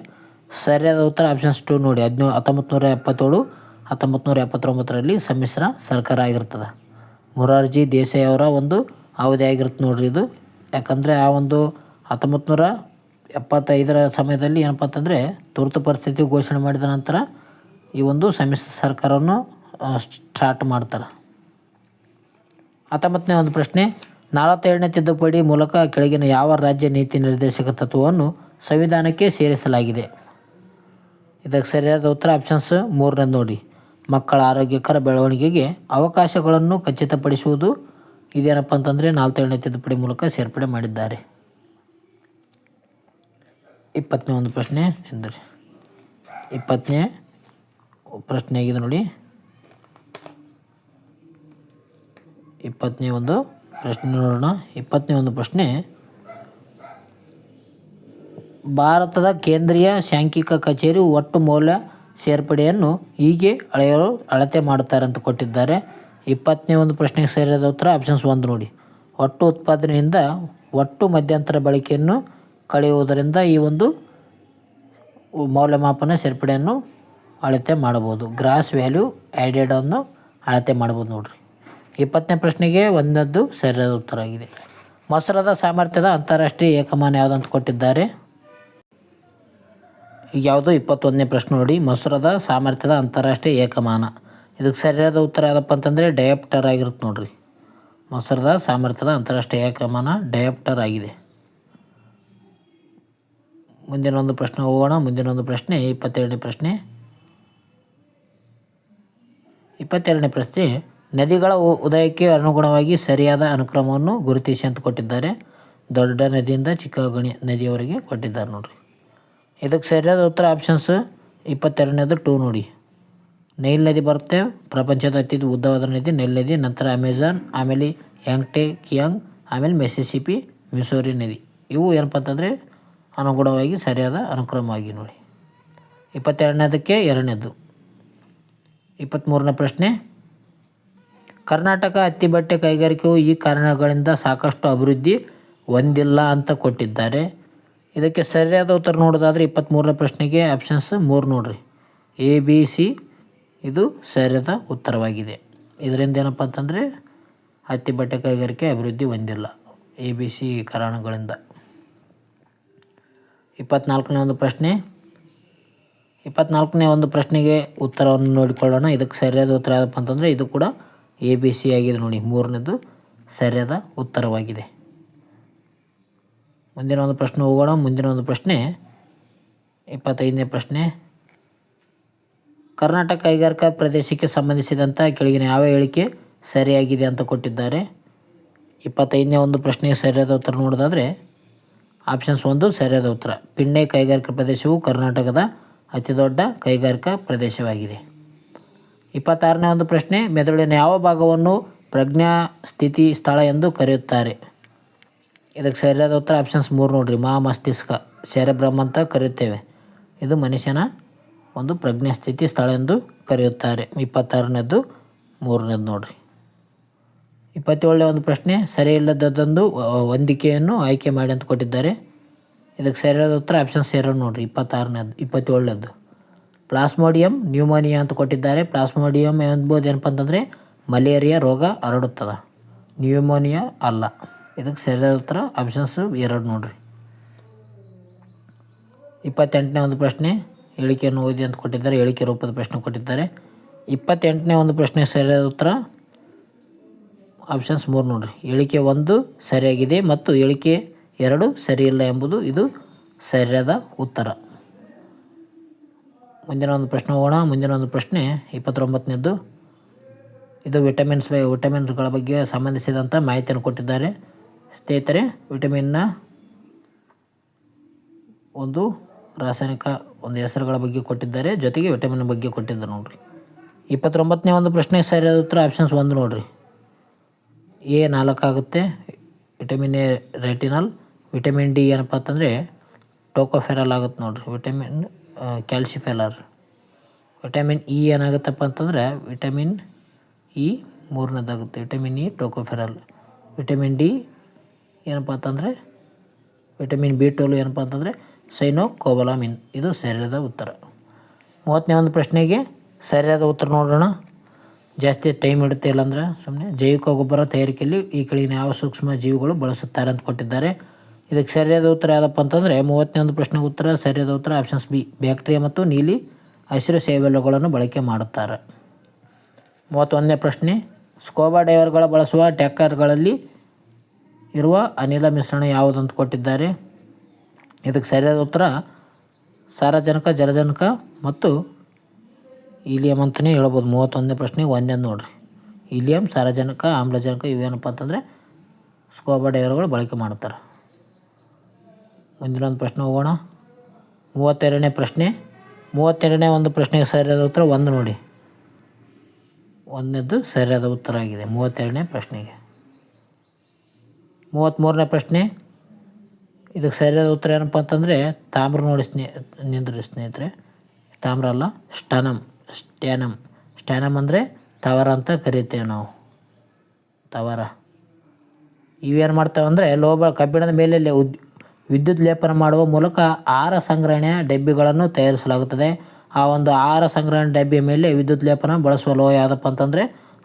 ಸರಿಯಾದ ಉತ್ತರ ಆಪ್ಷನ್ಸ್ 2 ನೋಡಿ. 1977 1979ರಲ್ಲಿ ಸಮ್ಮಿಶ್ರ ಸರ್ಕಾರ ಆಗಿರ್ತದೆ. ಮೊರಾರ್ಜಿ ದೇಸಾಯಿ ಅವರ ಒಂದು ಅವಧಿ ಆಗಿರುತ್ತೆ ನೋಡ್ರಿ ಇದು. ಯಾಕಂದರೆ ಆ ಒಂದು 1975ರ ಸಮಯದಲ್ಲಿ ಏನಪ್ಪ ಅಂತಂದರೆ ತುರ್ತು ಪರಿಸ್ಥಿತಿ ಘೋಷಣೆ ಮಾಡಿದ ನಂತರ ಈ ಒಂದು ಸಮ್ಮಿಶ್ರ ಸರ್ಕಾರವನ್ನು ಸ್ಟಾರ್ಟ್ ಮಾಡ್ತಾರೆ. 19ನೇ ಒಂದು ಪ್ರಶ್ನೆ, 42ನೇ ತಿದ್ದುಪಡಿ ಮೂಲಕ ಕೆಳಗಿನ ಯಾವ ರಾಜ್ಯ ನೀತಿ ನಿರ್ದೇಶಕ ತತ್ವವನ್ನು ಸಂವಿಧಾನಕ್ಕೆ ಸೇರಿಸಲಾಗಿದೆ. ಇದಕ್ಕೆ ಸರಿಯಾದ ಉತ್ತರ ಆಪ್ಷನ್ಸ್ 3ನೇದು ನೋಡಿ. ಮಕ್ಕಳ ಆರೋಗ್ಯಕರ ಬೆಳವಣಿಗೆಗೆ ಅವಕಾಶಗಳನ್ನು ಖಚಿತಪಡಿಸುವುದು. ಇದೇನಪ್ಪ ಅಂತಂದರೆ 42ನೇ ತಿದ್ದುಪಡಿ ಮೂಲಕ ಸೇರ್ಪಡೆ ಮಾಡಿದ್ದಾರೆ. 20ನೇ ಒಂದು ಪ್ರಶ್ನೆ ಎಂದರೆ 20ನೇ ಪ್ರಶ್ನೆ ಆಗಿದೆ ನೋಡಿ. 20ನೇ ಒಂದು ಪ್ರಶ್ನೆ ನೋಡೋಣ. 20ನೇ ಒಂದು ಪ್ರಶ್ನೆ, ಭಾರತದ ಕೇಂದ್ರೀಯ ಸಾಂಖ್ಯಿಕ ಕಚೇರಿ ಒಟ್ಟು ಮೌಲ್ಯ ಸೇರ್ಪಡೆಯನ್ನು ಹೀಗೆ ಅಳತೆ ಮಾಡುತ್ತಾರೆ ಅಂತ ಕೊಟ್ಟಿದ್ದಾರೆ. 20ನೇ ಒಂದು ಪ್ರಶ್ನೆಗೆ ಸರಿಯಾದ ಉತ್ತರ ಆಪ್ಷನ್ಸ್ 1 ನೋಡಿ. ಒಟ್ಟು ಉತ್ಪಾದನೆಯಿಂದ ಒಟ್ಟು ಮಧ್ಯಂತರ ಬಳಕೆಯನ್ನು ಕಳೆಯುವುದರಿಂದ ಈ ಒಂದು ಮೌಲ್ಯಮಾಪನ ಸೇರ್ಪಡೆಯನ್ನು ಅಳತೆ ಮಾಡಬಹುದು. ಗ್ರಾಸ್ ವ್ಯಾಲ್ಯೂ ಆ್ಯಡೆಡನ್ನು ಅಳತೆ ಮಾಡ್ಬೋದು ನೋಡಿರಿ. 20ನೇ ಪ್ರಶ್ನೆಗೆ 1ನೇದು ಸರಿಯಾದ ಉತ್ತರ ಆಗಿದೆ. ಮೊಸರದ ಸಾಮರ್ಥ್ಯದ ಅಂತಾರಾಷ್ಟ್ರೀಯ ಏಕಮಾನ ಯಾವುದಂತ ಕೊಟ್ಟಿದ್ದಾರೆ. ಈಗ ಯಾವುದು 21ನೇ ಪ್ರಶ್ನೆ ನೋಡಿ. ಮೊಸರದ ಸಾಮರ್ಥ್ಯದ ಅಂತಾರಾಷ್ಟ್ರೀಯ ಏಕಮಾನ, ಇದಕ್ಕೆ ಸರಿಯಾದ ಉತ್ತರ ಯಾವುದಪ್ಪ ಅಂತಂದರೆ ಡಯಾಪ್ಟರ್ ಆಗಿರುತ್ತೆ ನೋಡಿರಿ. ಮೊಸರದ ಸಾಮರ್ಥ್ಯದ ಅಂತಾರಾಷ್ಟ್ರೀಯ ಏಕಮಾನ ಡಯಾಪ್ಟರ್ ಆಗಿದೆ. ಮುಂದಿನ ಒಂದು ಪ್ರಶ್ನೆ ಹೋಗೋಣ. ಮುಂದಿನ ಒಂದು ಪ್ರಶ್ನೆ 22ನೇ ಪ್ರಶ್ನೆ. 22ನೇ ಪ್ರಶ್ನೆ, ನದಿಗಳ ಉದಯಕ್ಕೆ ಅನುಗುಣವಾಗಿ ಸರಿಯಾದ ಅನುಕ್ರಮವನ್ನು ಗುರುತಿಸಿ ಅಂತ ಕೊಟ್ಟಿದ್ದಾರೆ. ದೊಡ್ಡ ನದಿಯಿಂದ ಚಿಕ್ಕ ನದಿಯವರೆಗೆ ಕೊಟ್ಟಿದ್ದಾರೆ ನೋಡಿರಿ. ಇದಕ್ಕೆ ಸರಿಯಾದ ಉತ್ತರ ಆಪ್ಷನ್ಸ್ 22ನೇದು 2 ನೋಡಿ. ನೈಲ್ ನದಿ ಬರುತ್ತೆ, ಪ್ರಪಂಚದ ಅತಿ ಉದ್ದವಾದ ನದಿ ನೈಲ್ ನದಿ, ನಂತರ ಅಮೆಜಾನ್, ಆಮೇಲೆ ಯಾಂಗ್ಟೆ ಕಿಯಾಂಗ್, ಆಮೇಲೆ ಮಿಸಿಸಿಪಿ, ಮಿಸೋರಿ ನದಿ. ಇವು ಏನಪ್ಪ ಅಂತಂದರೆ ಅನುಗುಣವಾಗಿ ಸರಿಯಾದ ಅನುಕ್ರಮವಾಗಿ ನೋಡಿ. 22ನೇದಕ್ಕೆ 2ನೇದು. 23ನೇ ಪ್ರಶ್ನೆ, ಕರ್ನಾಟಕ ಹತ್ತಿ ಬಟ್ಟೆ ಕೈಗಾರಿಕೆಯು ಈ ಕಾರಣಗಳಿಂದ ಸಾಕಷ್ಟು ಅಭಿವೃದ್ಧಿ ಹೊಂದಿಲ್ಲ ಅಂತ ಕೊಟ್ಟಿದ್ದಾರೆ. ಇದಕ್ಕೆ ಸರಿಯಾದ ಉತ್ತರ ನೋಡೋದಾದರೆ 23ನೇ ಪ್ರಶ್ನೆಗೆ ಆಪ್ಷನ್ಸ್ 3 ನೋಡಿರಿ. ABC ಇದು ಸರಿಯಾದ ಉತ್ತರವಾಗಿದೆ. ಇದರಿಂದ ಏನಪ್ಪ ಅಂತಂದರೆ ಹತ್ತಿ ಬಟ್ಟೆ ಕೈಗಾರಿಕೆ ಅಭಿವೃದ್ಧಿ ಹೊಂದಿಲ್ಲ ABC ಕಾರಣಗಳಿಂದ. 24ನೇ ಒಂದು ಪ್ರಶ್ನೆ. 24ನೇ ಒಂದು ಪ್ರಶ್ನೆಗೆ ಉತ್ತರವನ್ನು ನೋಡಿಕೊಳ್ಳೋಣ. ಇದಕ್ಕೆ ಸರಿಯಾದ ಉತ್ತರ ಯಾವುದಪ್ಪ ಅಂತಂದರೆ ಇದು ಕೂಡ ABC ಆಗಿದೆ ನೋಡಿ. 3ನೇದು ಸರಿಯಾದ ಉತ್ತರವಾಗಿದೆ. ಮುಂದಿನ ಒಂದು ಪ್ರಶ್ನೆ ಹೋಗೋಣ. ಮುಂದಿನ ಒಂದು ಪ್ರಶ್ನೆ 25ನೇ ಪ್ರಶ್ನೆ, ಕರ್ನಾಟಕ ಕೈಗಾರಿಕಾ ಪ್ರದೇಶಕ್ಕೆ ಸಂಬಂಧಿಸಿದಂಥ ಕೆಳಗಿನ ಯಾವ ಹೇಳಿಕೆ ಸರಿಯಾಗಿದೆ ಅಂತ ಕೊಟ್ಟಿದ್ದಾರೆ. 25ನೇ ಒಂದು ಪ್ರಶ್ನೆಗೆ ಸರಿಯಾದ ಉತ್ತರ ನೋಡೋದಾದರೆ ಆಪ್ಷನ್ಸ್ 1 ಸರಿಯಾದ ಉತ್ತರ. ಪಿಣ್ಣೆ ಕೈಗಾರಿಕಾ ಪ್ರದೇಶವು ಕರ್ನಾಟಕದ ಅತಿ ದೊಡ್ಡ ಕೈಗಾರಿಕಾ ಪ್ರದೇಶವಾಗಿದೆ. 26ನೇ ಒಂದು ಪ್ರಶ್ನೆ, ಮೆದುಳಿನ ಯಾವ ಭಾಗವನ್ನು ಪ್ರಜ್ಞಾ ಸ್ಥಿತಿ ಸ್ಥಳ ಎಂದು ಕರೆಯುತ್ತಾರೆ. ಇದಕ್ಕೆ ಸರಿಯಾದ ಉತ್ತರ ಆಪ್ಷನ್ಸ್ 3 ನೋಡಿರಿ. ಮಸ್ತಿಷ್ಕ, ಸೆರೆಬ್ರಮ್ ಅಂತ ಕರೆಯುತ್ತೇವೆ. ಇದು ಮನುಷ್ಯನ ಒಂದು ಪ್ರಜ್ಞಾ ಸ್ಥಿತಿ ಸ್ಥಳ ಎಂದು ಕರೆಯುತ್ತಾರೆ. 26ನೇದು 3ನೇದು ನೋಡಿರಿ. 27ನೇ ಒಂದು ಪ್ರಶ್ನೆ, ಸರಿಯಿಲ್ಲದೊಂದು ಹೊಂದಿಕೆಯನ್ನು ಆಯ್ಕೆ ಮಾಡಿ ಅಂತ ಕೊಟ್ಟಿದ್ದಾರೆ. ಇದಕ್ಕೆ ಸರಿಯಾದ ಉತ್ತರ ಆಪ್ಷನ್ಸ್ 2 ನೋಡಿರಿ. 27ನೇದು ಪ್ಲಾಸ್ಮೋಡಿಯಂ ನ್ಯೂಮೋನಿಯಾ ಅಂತ ಕೊಟ್ಟಿದ್ದಾರೆ. ಪ್ಲಾಸ್ಮೋಡಿಯಂ ಎಂಬುದು ಏನಪ್ಪ ಅಂತಂದರೆ ಮಲೇರಿಯಾ ರೋಗ ಹರಡುತ್ತದೆ, ನ್ಯೂಮೋನಿಯಾ ಅಲ್ಲ. ಇದಕ್ಕೆ ಸರಿಯಾದ ಉತ್ತರ ಆಪ್ಷನ್ಸ್ 2 ನೋಡಿರಿ. 28ನೇ ಒಂದು ಪ್ರಶ್ನೆ, ಹೇಳಿಕೆಯನ್ನು ಓದಿ ಅಂತ ಕೊಟ್ಟಿದ್ದಾರೆ. ಹೇಳಿಕೆ ರೂಪದ ಪ್ರಶ್ನೆ ಕೊಟ್ಟಿದ್ದಾರೆ. 28ನೇ ಒಂದು ಪ್ರಶ್ನೆ ಸರಿಯಾದ ಉತ್ತರ ಆಪ್ಷನ್ಸ್ 3 ನೋಡಿರಿ. ಹೇಳಿಕೆ 1 ಸರಿಯಾಗಿದೆ ಮತ್ತು ಹೇಳಿಕೆ 2 ಸರಿಯಿಲ್ಲ ಎಂಬುದು ಇದು ಸರಿಯಾದ ಉತ್ತರ. ಮುಂದಿನ ಒಂದು ಪ್ರಶ್ನೆ ಹೋಗೋಣ. ಮುಂದಿನ ಒಂದು ಪ್ರಶ್ನೆ 29ನೇದು. ಇದು ವಿಟಮಿನ್ಸ್ಗಳ ಬಗ್ಗೆ ಸಂಬಂಧಿಸಿದಂಥ ಮಾಹಿತಿಯನ್ನು ಕೊಟ್ಟಿದ್ದಾರೆ. ಸ್ನೇಹಿತರೆ, ವಿಟಮಿನ್ನ ಒಂದು ರಾಸಾಯನಿಕ ಹೆಸರುಗಳ ಬಗ್ಗೆ ಕೊಟ್ಟಿದ್ದಾರೆ, ಜೊತೆಗೆ ವಿಟಮಿನ್ ಬಗ್ಗೆ ಕೊಟ್ಟಿದ್ದಾರೆ ನೋಡಿರಿ. 29ನೇ ಒಂದು ಪ್ರಶ್ನೆ ಸರಿಯಾದ ಉತ್ತರ ಆಪ್ಷನ್ಸ್ 1 ನೋಡಿರಿ. A 4 ಆಗುತ್ತೆ, vitamin A retinol, vitamin D ಏನಪ್ಪ ಅಂತಂದರೆ ಟೋಕೋಫೆರಲ್ ಆಗುತ್ತೆ ನೋಡಿರಿ, ವಿಟಮಿನ್ ಕ್ಯಾಲ್ಸಿಫೆರಲ್. ವಿಟಮಿನ್ ಇ ಏನಾಗುತ್ತಪ್ಪ ಅಂತಂದರೆ ವಿಟಮಿನ್ ಇ ಮೂರನೇದಾಗುತ್ತೆ, vitamin E tocopherol. Vitamin D ಏನಪ್ಪ ಅಂತಂದರೆ ವಿಟಮಿನ್ ಬಿ12 ಏನಪ್ಪ ಅಂತಂದರೆ ಸೈನೋಕೋಬಲಾಮಿನ್. ಇದು ಸರಿಯಾದ ಉತ್ತರ. 30ನೇ ಒಂದು ಪ್ರಶ್ನೆಗೆ ಸರಿಯಾದ ಉತ್ತರ ನೋಡೋಣ. ಜಾಸ್ತಿ ಟೈಮ್ ಇಡುತ್ತೆ, ಇಲ್ಲಾಂದ್ರೆ ಸುಮ್ಮನೆ. ಜೈವಿಕ ಗೊಬ್ಬರ ತಯಾರಿಕೆಯಲ್ಲಿ ಈ ಕೆಳಗಿನ ಯಾವ ಸೂಕ್ಷ್ಮ ಜೀವಿಗಳು ಬಳಸುತ್ತಾರೆ ಅಂತ ಕೊಟ್ಟಿದ್ದಾರೆ. ಇದಕ್ಕೆ ಸರಿಯಾದ ಉತ್ತರ ಯಾವುದಪ್ಪ ಅಂತಂದರೆ 30ನೇ ಒಂದು ಪ್ರಶ್ನೆಗೆ ಉತ್ತರ ಸರಿಯಾದ ಉತ್ತರ ಆಪ್ಷನ್ಸ್ ಬಿ, ಬ್ಯಾಕ್ಟೀರಿಯಾ ಮತ್ತು ನೀಲಿ ಹಸಿರು ಸೇವೆಗಳನ್ನು ಬಳಕೆ ಮಾಡುತ್ತಾರೆ. 31ನೇ ಪ್ರಶ್ನೆ, ಸ್ಕೂಬಾ ಡೈವರ್ಗಳು ಬಳಸುವ ಟ್ಯಾಂಕರ್ಗಳಲ್ಲಿ ಇರುವ ಅನಿಲ ಮಿಶ್ರಣ ಯಾವುದಂತ ಕೊಟ್ಟಿದ್ದಾರೆ. ಇದಕ್ಕೆ ಸರಿಯಾದ ಉತ್ತರ ಸಾರಜನಕ, ಜಲಜನಕ ಮತ್ತು ಈಲಿಯಂ ಅಂತಲೇ ಹೇಳ್ಬೋದು. 31ನೇ ಪ್ರಶ್ನೆಗೆ ಒಂದೇದು ನೋಡಿರಿ, ಈಲಿಯಂ, ಸಾರಜನಕ, ಆಮ್ಲಜನಕ ಇವೇನಪ್ಪ ಅಂತಂದರೆ ಸ್ಕೂಬಾ ಡೈವರ್ಗಳು ಬಳಕೆ ಮಾಡ್ತಾರೆ. ಮುಂದಿನ ಒಂದು ಪ್ರಶ್ನೆ ಹೋಗೋಣ. 32ನೇ ಪ್ರಶ್ನೆ. 32ನೇ ಒಂದು ಪ್ರಶ್ನೆಗೆ ಸರಿಯಾದ ಉತ್ತರ 1 ನೋಡಿ, ಒಂದನೇದು ಸರಿಯಾದ ಉತ್ತರ ಆಗಿದೆ 32ನೇ ಪ್ರಶ್ನೆಗೆ. 33ನೇ ಪ್ರಶ್ನೆ. ಇದಕ್ಕೆ ಸರಿಯಾದ ಉತ್ತರ ಏನಪ್ಪ ಅಂತಂದರೆ ತಾಮ್ರ ನೋಡಿ ನಿಂದ್ರಿ ಸ್ನೇಹಿತರೆ, ತಾಮ್ರ ಅಲ್ಲ, ಸ್ಟ್ಯಾನಮ್ ಅಂದರೆ ತವರ ಅಂತ ಕರಿತೇವೆ ನಾವು, ತವರ. ಇವೇನು ಮಾಡ್ತಾವೆ ಅಂದರೆ ಕಬ್ಬಿಣದ ಮೇಲೆ ವಿದ್ಯುತ್ ಲೇಪನ ಮಾಡುವ ಮೂಲಕ ಆಹಾರ ಸಂಗ್ರಹಣೆಯ ಡಬ್ಬಿಗಳನ್ನು ತಯಾರಿಸಲಾಗುತ್ತದೆ. ಆ ಒಂದು ಆಹಾರ ಸಂಗ್ರಹಣೆ ಡಬ್ಬಿಯ ಮೇಲೆ ವಿದ್ಯುತ್ ಲೇಪನ ಬಳಸುವ ಲೋಹ ಯಾವುದಪ್ಪ ಅಂತಂದರೆ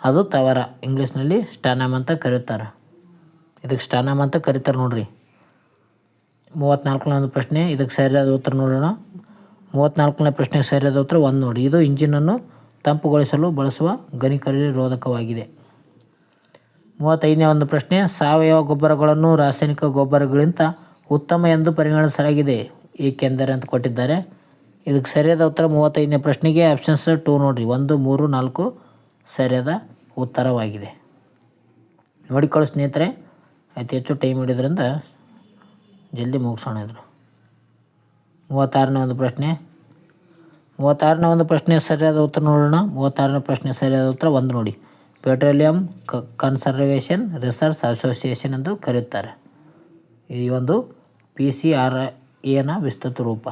ಅದು ತವರ. ಇಂಗ್ಲೀಷ್ನಲ್ಲಿ ಸ್ಟ್ಯಾನಮ್ ಅಂತ ಕರೀತಾರೆ. ಇದಕ್ಕೆ ಸ್ಟ್ಯಾನಮ್ ಅಂತ ಕರೀತಾರೆ ನೋಡ್ರಿ. 34ನೇ ಒಂದು ಪ್ರಶ್ನೆ. ಇದಕ್ಕೆ ಸರಿಯಾದ ಉತ್ತರ ನೋಡೋಣ. 34ನೇ ಪ್ರಶ್ನೆಗೆ ಸರಿಯಾದ ಉತ್ತರ 1 ನೋಡಿ, ಇದು ಇಂಜಿನನ್ನು ತಂಪುಗೊಳಿಸಲು ಬಳಸುವ ಘನೀಕರಣ ರೋಧಕವಾಗಿದೆ. 35ನೇ ಒಂದು ಪ್ರಶ್ನೆ. ಸಾವಯವ ಗೊಬ್ಬರಗಳನ್ನು ರಾಸಾಯನಿಕ ಗೊಬ್ಬರಗಳಿಗಿಂತ ಉತ್ತಮ ಎಂದು ಪರಿಗಣಿಸಲಾಗಿದೆ ಏಕೆಂದರೆ ಅಂತ ಕೊಟ್ಟಿದ್ದಾರೆ. ಇದಕ್ಕೆ ಸರಿಯಾದ ಉತ್ತರ 35ನೇ ಪ್ರಶ್ನೆಗೆ ಆಪ್ಷನ್ಸ್ 2 ನೋಡಿರಿ, 1, 3, 4 ಸರಿಯಾದ ಉತ್ತರವಾಗಿದೆ. ನೋಡಿಕೊಳ್ಳಿ ಸ್ನೇಹಿತರೆ, ಅತಿ ಹೆಚ್ಚು ಟೈಮ್ ಹಿಡಿದ್ರಿಂದ ಜಲ್ದಿ ಮುಗಿಸೋಣ ಇದ್ರು. 36ನೇ ಒಂದು ಪ್ರಶ್ನೆ. 36ನೇ ಒಂದು ಪ್ರಶ್ನೆ ಸರಿಯಾದ ಉತ್ತರ ನೋಡೋಣ. 36ನೇ ಪ್ರಶ್ನೆ ಸರಿಯಾದ ಉತ್ತರ 1 ನೋಡಿ, ಪೆಟ್ರೋಲಿಯಂ ಕನ್ಸರ್ವೇಷನ್ ರಿಸರ್ಚ್ ಅಸೋಸಿಯೇಷನ್ ಎಂದು ಕರೆಯುತ್ತಾರೆ. ಈ ಒಂದು PCRAನ ವಿಸ್ತೃತ ರೂಪ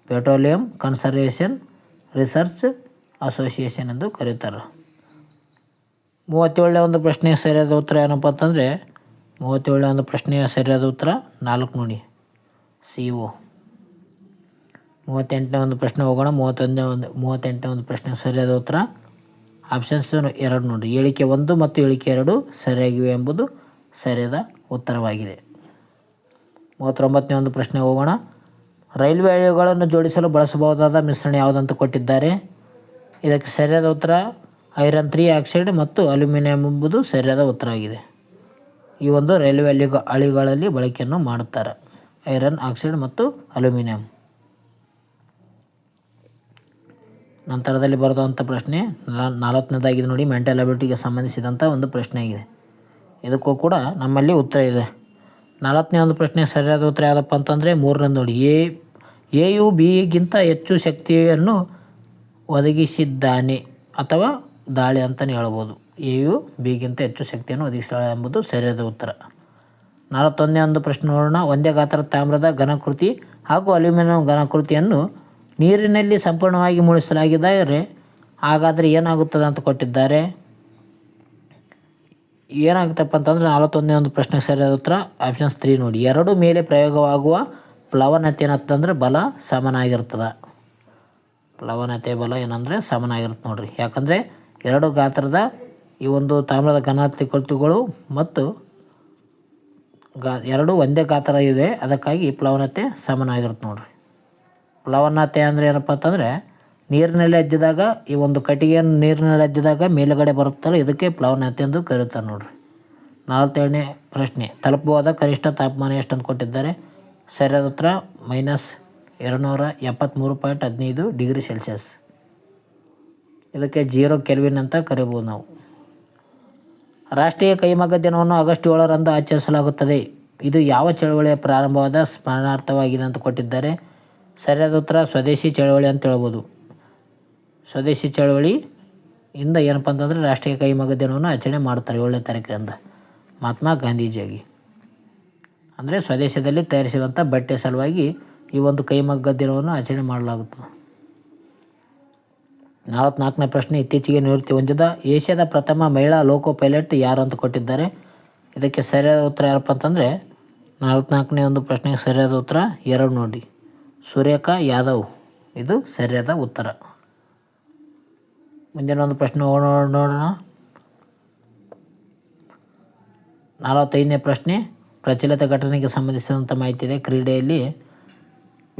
ಪೆಟ್ರೋಲಿಯಂ ಕನ್ಸರ್ವೇಷನ್ ರಿಸರ್ಚ್ ಅಸೋಸಿಯೇಷನ್ ಎಂದು ಕರೆಯುತ್ತಾರೆ. 37ನೇ ಒಂದು ಪ್ರಶ್ನೆಯ ಸರಿಯಾದ ಉತ್ತರ ಏನಪ್ಪ ಅಂತಂದರೆ 37ನೇ ಒಂದು ಪ್ರಶ್ನೆಯ ಸರಿಯಾದ ಉತ್ತರ 4 ನೋಡಿ, CO. 38ನೇ ಒಂದು ಪ್ರಶ್ನೆ ಹೋಗೋಣ. 38ನೇ ಒಂದು ಪ್ರಶ್ನೆ ಸರಿಯಾದ ಉತ್ತರ ಆಪ್ಷನ್ಸ್ 2 ನೋಡಿ, ಹೇಳಿಕೆ 1 ಮತ್ತು ಹೇಳಿಕೆ 2 ಸರಿಯಾಗಿವೆ ಎಂಬುದು ಸರಿಯಾದ ಉತ್ತರವಾಗಿದೆ. 39ನೇ ಒಂದು ಪ್ರಶ್ನೆ ಹೋಗೋಣ. ರೈಲ್ವೆ ಹಳಿಗಳನ್ನು ಜೋಡಿಸಲು ಬಳಸಬಹುದಾದ ಮಿಶ್ರಣ ಯಾವುದಂತ ಕೊಟ್ಟಿದ್ದಾರೆ. ಇದಕ್ಕೆ ಸರಿಯಾದ ಉತ್ತರ ಐರನ್ 3 ಆಕ್ಸೈಡ್ ಮತ್ತು ಅಲ್ಯೂಮಿನಿಯಂ ಎಂಬುದು ಸರಿಯಾದ ಉತ್ತರ ಆಗಿದೆ. ಈ ಒಂದು ರೈಲ್ವೆ ಹಳಿಗಳಲ್ಲಿ ಬಳಕೆಯನ್ನು ಮಾಡುತ್ತಾರೆ, ಐರನ್ ಆಕ್ಸೈಡ್ ಮತ್ತು ಅಲ್ಯೂಮಿನಿಯಂ. ನಂತರದಲ್ಲಿ ಬರೆದಂಥ ಪ್ರಶ್ನೆ 40ನೇದಾಗಿದೆ ನೋಡಿ, ಮೆಂಟಲ್ ಅಬಿಲಿಟಿಗೆ ಸಂಬಂಧಿಸಿದಂಥ ಒಂದು ಪ್ರಶ್ನೆ ಆಗಿದೆ. ಇದಕ್ಕೂ ಕೂಡ ನಮ್ಮಲ್ಲಿ ಉತ್ತರ ಇದೆ. 40ನೇ ಒಂದು ಪ್ರಶ್ನೆ ಸರಿಯಾದ ಉತ್ತರ ಯಾವುದಪ್ಪ ಅಂತಂದರೆ 3ನೇ ನೋಡಿ, ಎಯು ಬಿಗಿಂತ ಹೆಚ್ಚು ಶಕ್ತಿಯನ್ನು ಒದಗಿಸಿದ್ದಾನೆ ಅಥವಾ ದಾಳಿ ಅಂತಲೇ ಹೇಳ್ಬೋದು. ಎಯು ಬಿಗಿಂತ ಹೆಚ್ಚು ಶಕ್ತಿಯನ್ನು ಒದಗಿಸಿದ್ದಾಳೆ ಎಂಬುದು ಸರಿಯಾದ ಉತ್ತರ. 41ನೇ ಒಂದು ಪ್ರಶ್ನೆ ನೋಡೋಣ. ಒಂದೇ ಗಾತ್ರದ ತಾಮ್ರದ ಘನಾಕೃತಿ ಹಾಗೂ ಅಲ್ಯೂಮಿನಿಯಂ ಘನಾಕೃತಿಯನ್ನು ನೀರಿನಲ್ಲಿ ಸಂಪೂರ್ಣವಾಗಿ ಮುಳುಗಿಸಲಾಗಿದ್ದರೆ ಹಾಗಾದರೆ ಏನಾಗುತ್ತದೆ ಅಂತ ಕೊಟ್ಟಿದ್ದಾರೆ. ಏನಾಗುತ್ತಪ್ಪ ಅಂತಂದರೆ 41ನೇ ಒಂದು ಪ್ರಶ್ನೆಗೆ ಸರಿಯಾದ ಉತ್ತರ ಆಪ್ಷನ್ಸ್ 3 ನೋಡಿ, 2 ಮೇಲೆ ಪ್ರಯೋಗವಾಗುವ ಪ್ಲವನತೆ ಏನಂತಂದರೆ ಬಲ ಸಮನಾಗಿರ್ತದೆ. ಪ್ಲವನತೆ ಬಲ ಏನಂದರೆ ಸಮನಾಗಿರುತ್ತೆ ನೋಡಿರಿ. ಯಾಕಂದರೆ 2 ಗಾತ್ರದ ಈ ಒಂದು ತಾಮ್ರದ ಘನಾಕೃತಿಗಳು ಮತ್ತು 2 ಒಂದೇ ಗಾತ್ರ ಇದೆ, ಅದಕ್ಕಾಗಿ ಪ್ಲವನತೆ ಸಮನಾಗಿರುತ್ತೆ ನೋಡಿರಿ. ಪ್ಲವನತೆ ಅಂದರೆ ಏನಪ್ಪ ಅಂತಂದರೆ ನೀರಿನಲ್ಲಿ ಅದ್ದಿದಾಗ ಈ ಒಂದು ಕಟ್ಟಿಗೆಯನ್ನು ನೀರಿನಲ್ಲಿ ಅದ್ದಿದಾಗ ಮೇಲುಗಡೆ ಬರುತ್ತಲ್ಲ, ಇದಕ್ಕೆ ಪ್ಲವನತೆ ಎಂದು ಕರೆಯುತ್ತಾರೆ ನೋಡಿರಿ. 47ನೇ ಪ್ರಶ್ನೆ. ತಲುಪಬಹುದಾದ ಕನಿಷ್ಠ ತಾಪಮಾನ ಎಷ್ಟು ಅಂತ ಕೊಟ್ಟಿದ್ದಾರೆ. ಸರಿಯಾದ ಉತ್ತರ -273.15 ಡಿಗ್ರಿ ಸೆಲ್ಸಿಯಸ್. ಇದಕ್ಕೆ 0 ಕೆಲ್ವಿನ್ ಅಂತ ಕರಿಬೋದು ನಾವು. ರಾಷ್ಟ್ರೀಯ ಕೈಮಗ್ಗ ದಿನವನ್ನು ಆಗಸ್ಟ್ 7ರಂದು ಆಚರಿಸಲಾಗುತ್ತದೆ. ಇದು ಯಾವ ಚಳವಳಿಯ ಪ್ರಾರಂಭವಾದ ಸ್ಮರಣಾರ್ಥವಾಗಿದೆ ಅಂತ ಕೊಟ್ಟಿದ್ದಾರೆ. ಸರಿಯಾದ ಉತ್ತರ ಸ್ವದೇಶಿ ಚಳವಳಿ ಅಂತ ಹೇಳ್ಬೋದು. ಸ್ವದೇಶಿ ಚಳವಳಿಯಿಂದ ಏನಪ್ಪ ಅಂತಂದರೆ ರಾಷ್ಟ್ರೀಯ ಕೈಮಗ್ಗ ದಿನವನ್ನು ಆಚರಣೆ ಮಾಡ್ತಾರೆ 7ನೇ ತಾರೀಕಿನಿಂದ ಮಹಾತ್ಮ ಗಾಂಧೀಜಿಯಾಗಿ. ಅಂದರೆ ಸ್ವದೇಶದಲ್ಲಿ ತಯಾರಿಸುವಂಥ ಬಟ್ಟೆ ಸಲುವಾಗಿ ಈ ಒಂದು ಕೈಮಗ್ಗ ದಿನವನ್ನು ಆಚರಣೆ ಮಾಡಲಾಗುತ್ತದೆ. 44ನೇ ಪ್ರಶ್ನೆ, ಇತ್ತೀಚೆಗೆ ನಿವೃತ್ತಿ ಹೊಂದಿದ ಏಷ್ಯಾದ ಪ್ರಥಮ ಮಹಿಳಾ ಲೋಕೋ ಪೈಲಟ್ ಯಾರು ಅಂತ ಕೊಟ್ಟಿದ್ದಾರೆ. ಇದಕ್ಕೆ ಸರಿಯಾದ ಉತ್ತರ ಯಾರಪ್ಪ ಅಂತಂದರೆ 44ನೇ ಒಂದು ಪ್ರಶ್ನೆಗೆ ಸರಿಯಾದ ಉತ್ತರ 2 ನೋಡಿ, ಸುರೇಖಾ ಯಾದವ್ ಇದು ಸರಿಯಾದ ಉತ್ತರ. ಮುಂದಿನ ಒಂದು ಪ್ರಶ್ನೆ ನೋಡೋಣ. 45ನೇ ಪ್ರಶ್ನೆ, ಪ್ರಚಲಿತ ಘಟನೆಗೆ ಸಂಬಂಧಿಸಿದಂಥ ಮಾಹಿತಿ ಇದೆ. ಕ್ರೀಡೆಯಲ್ಲಿ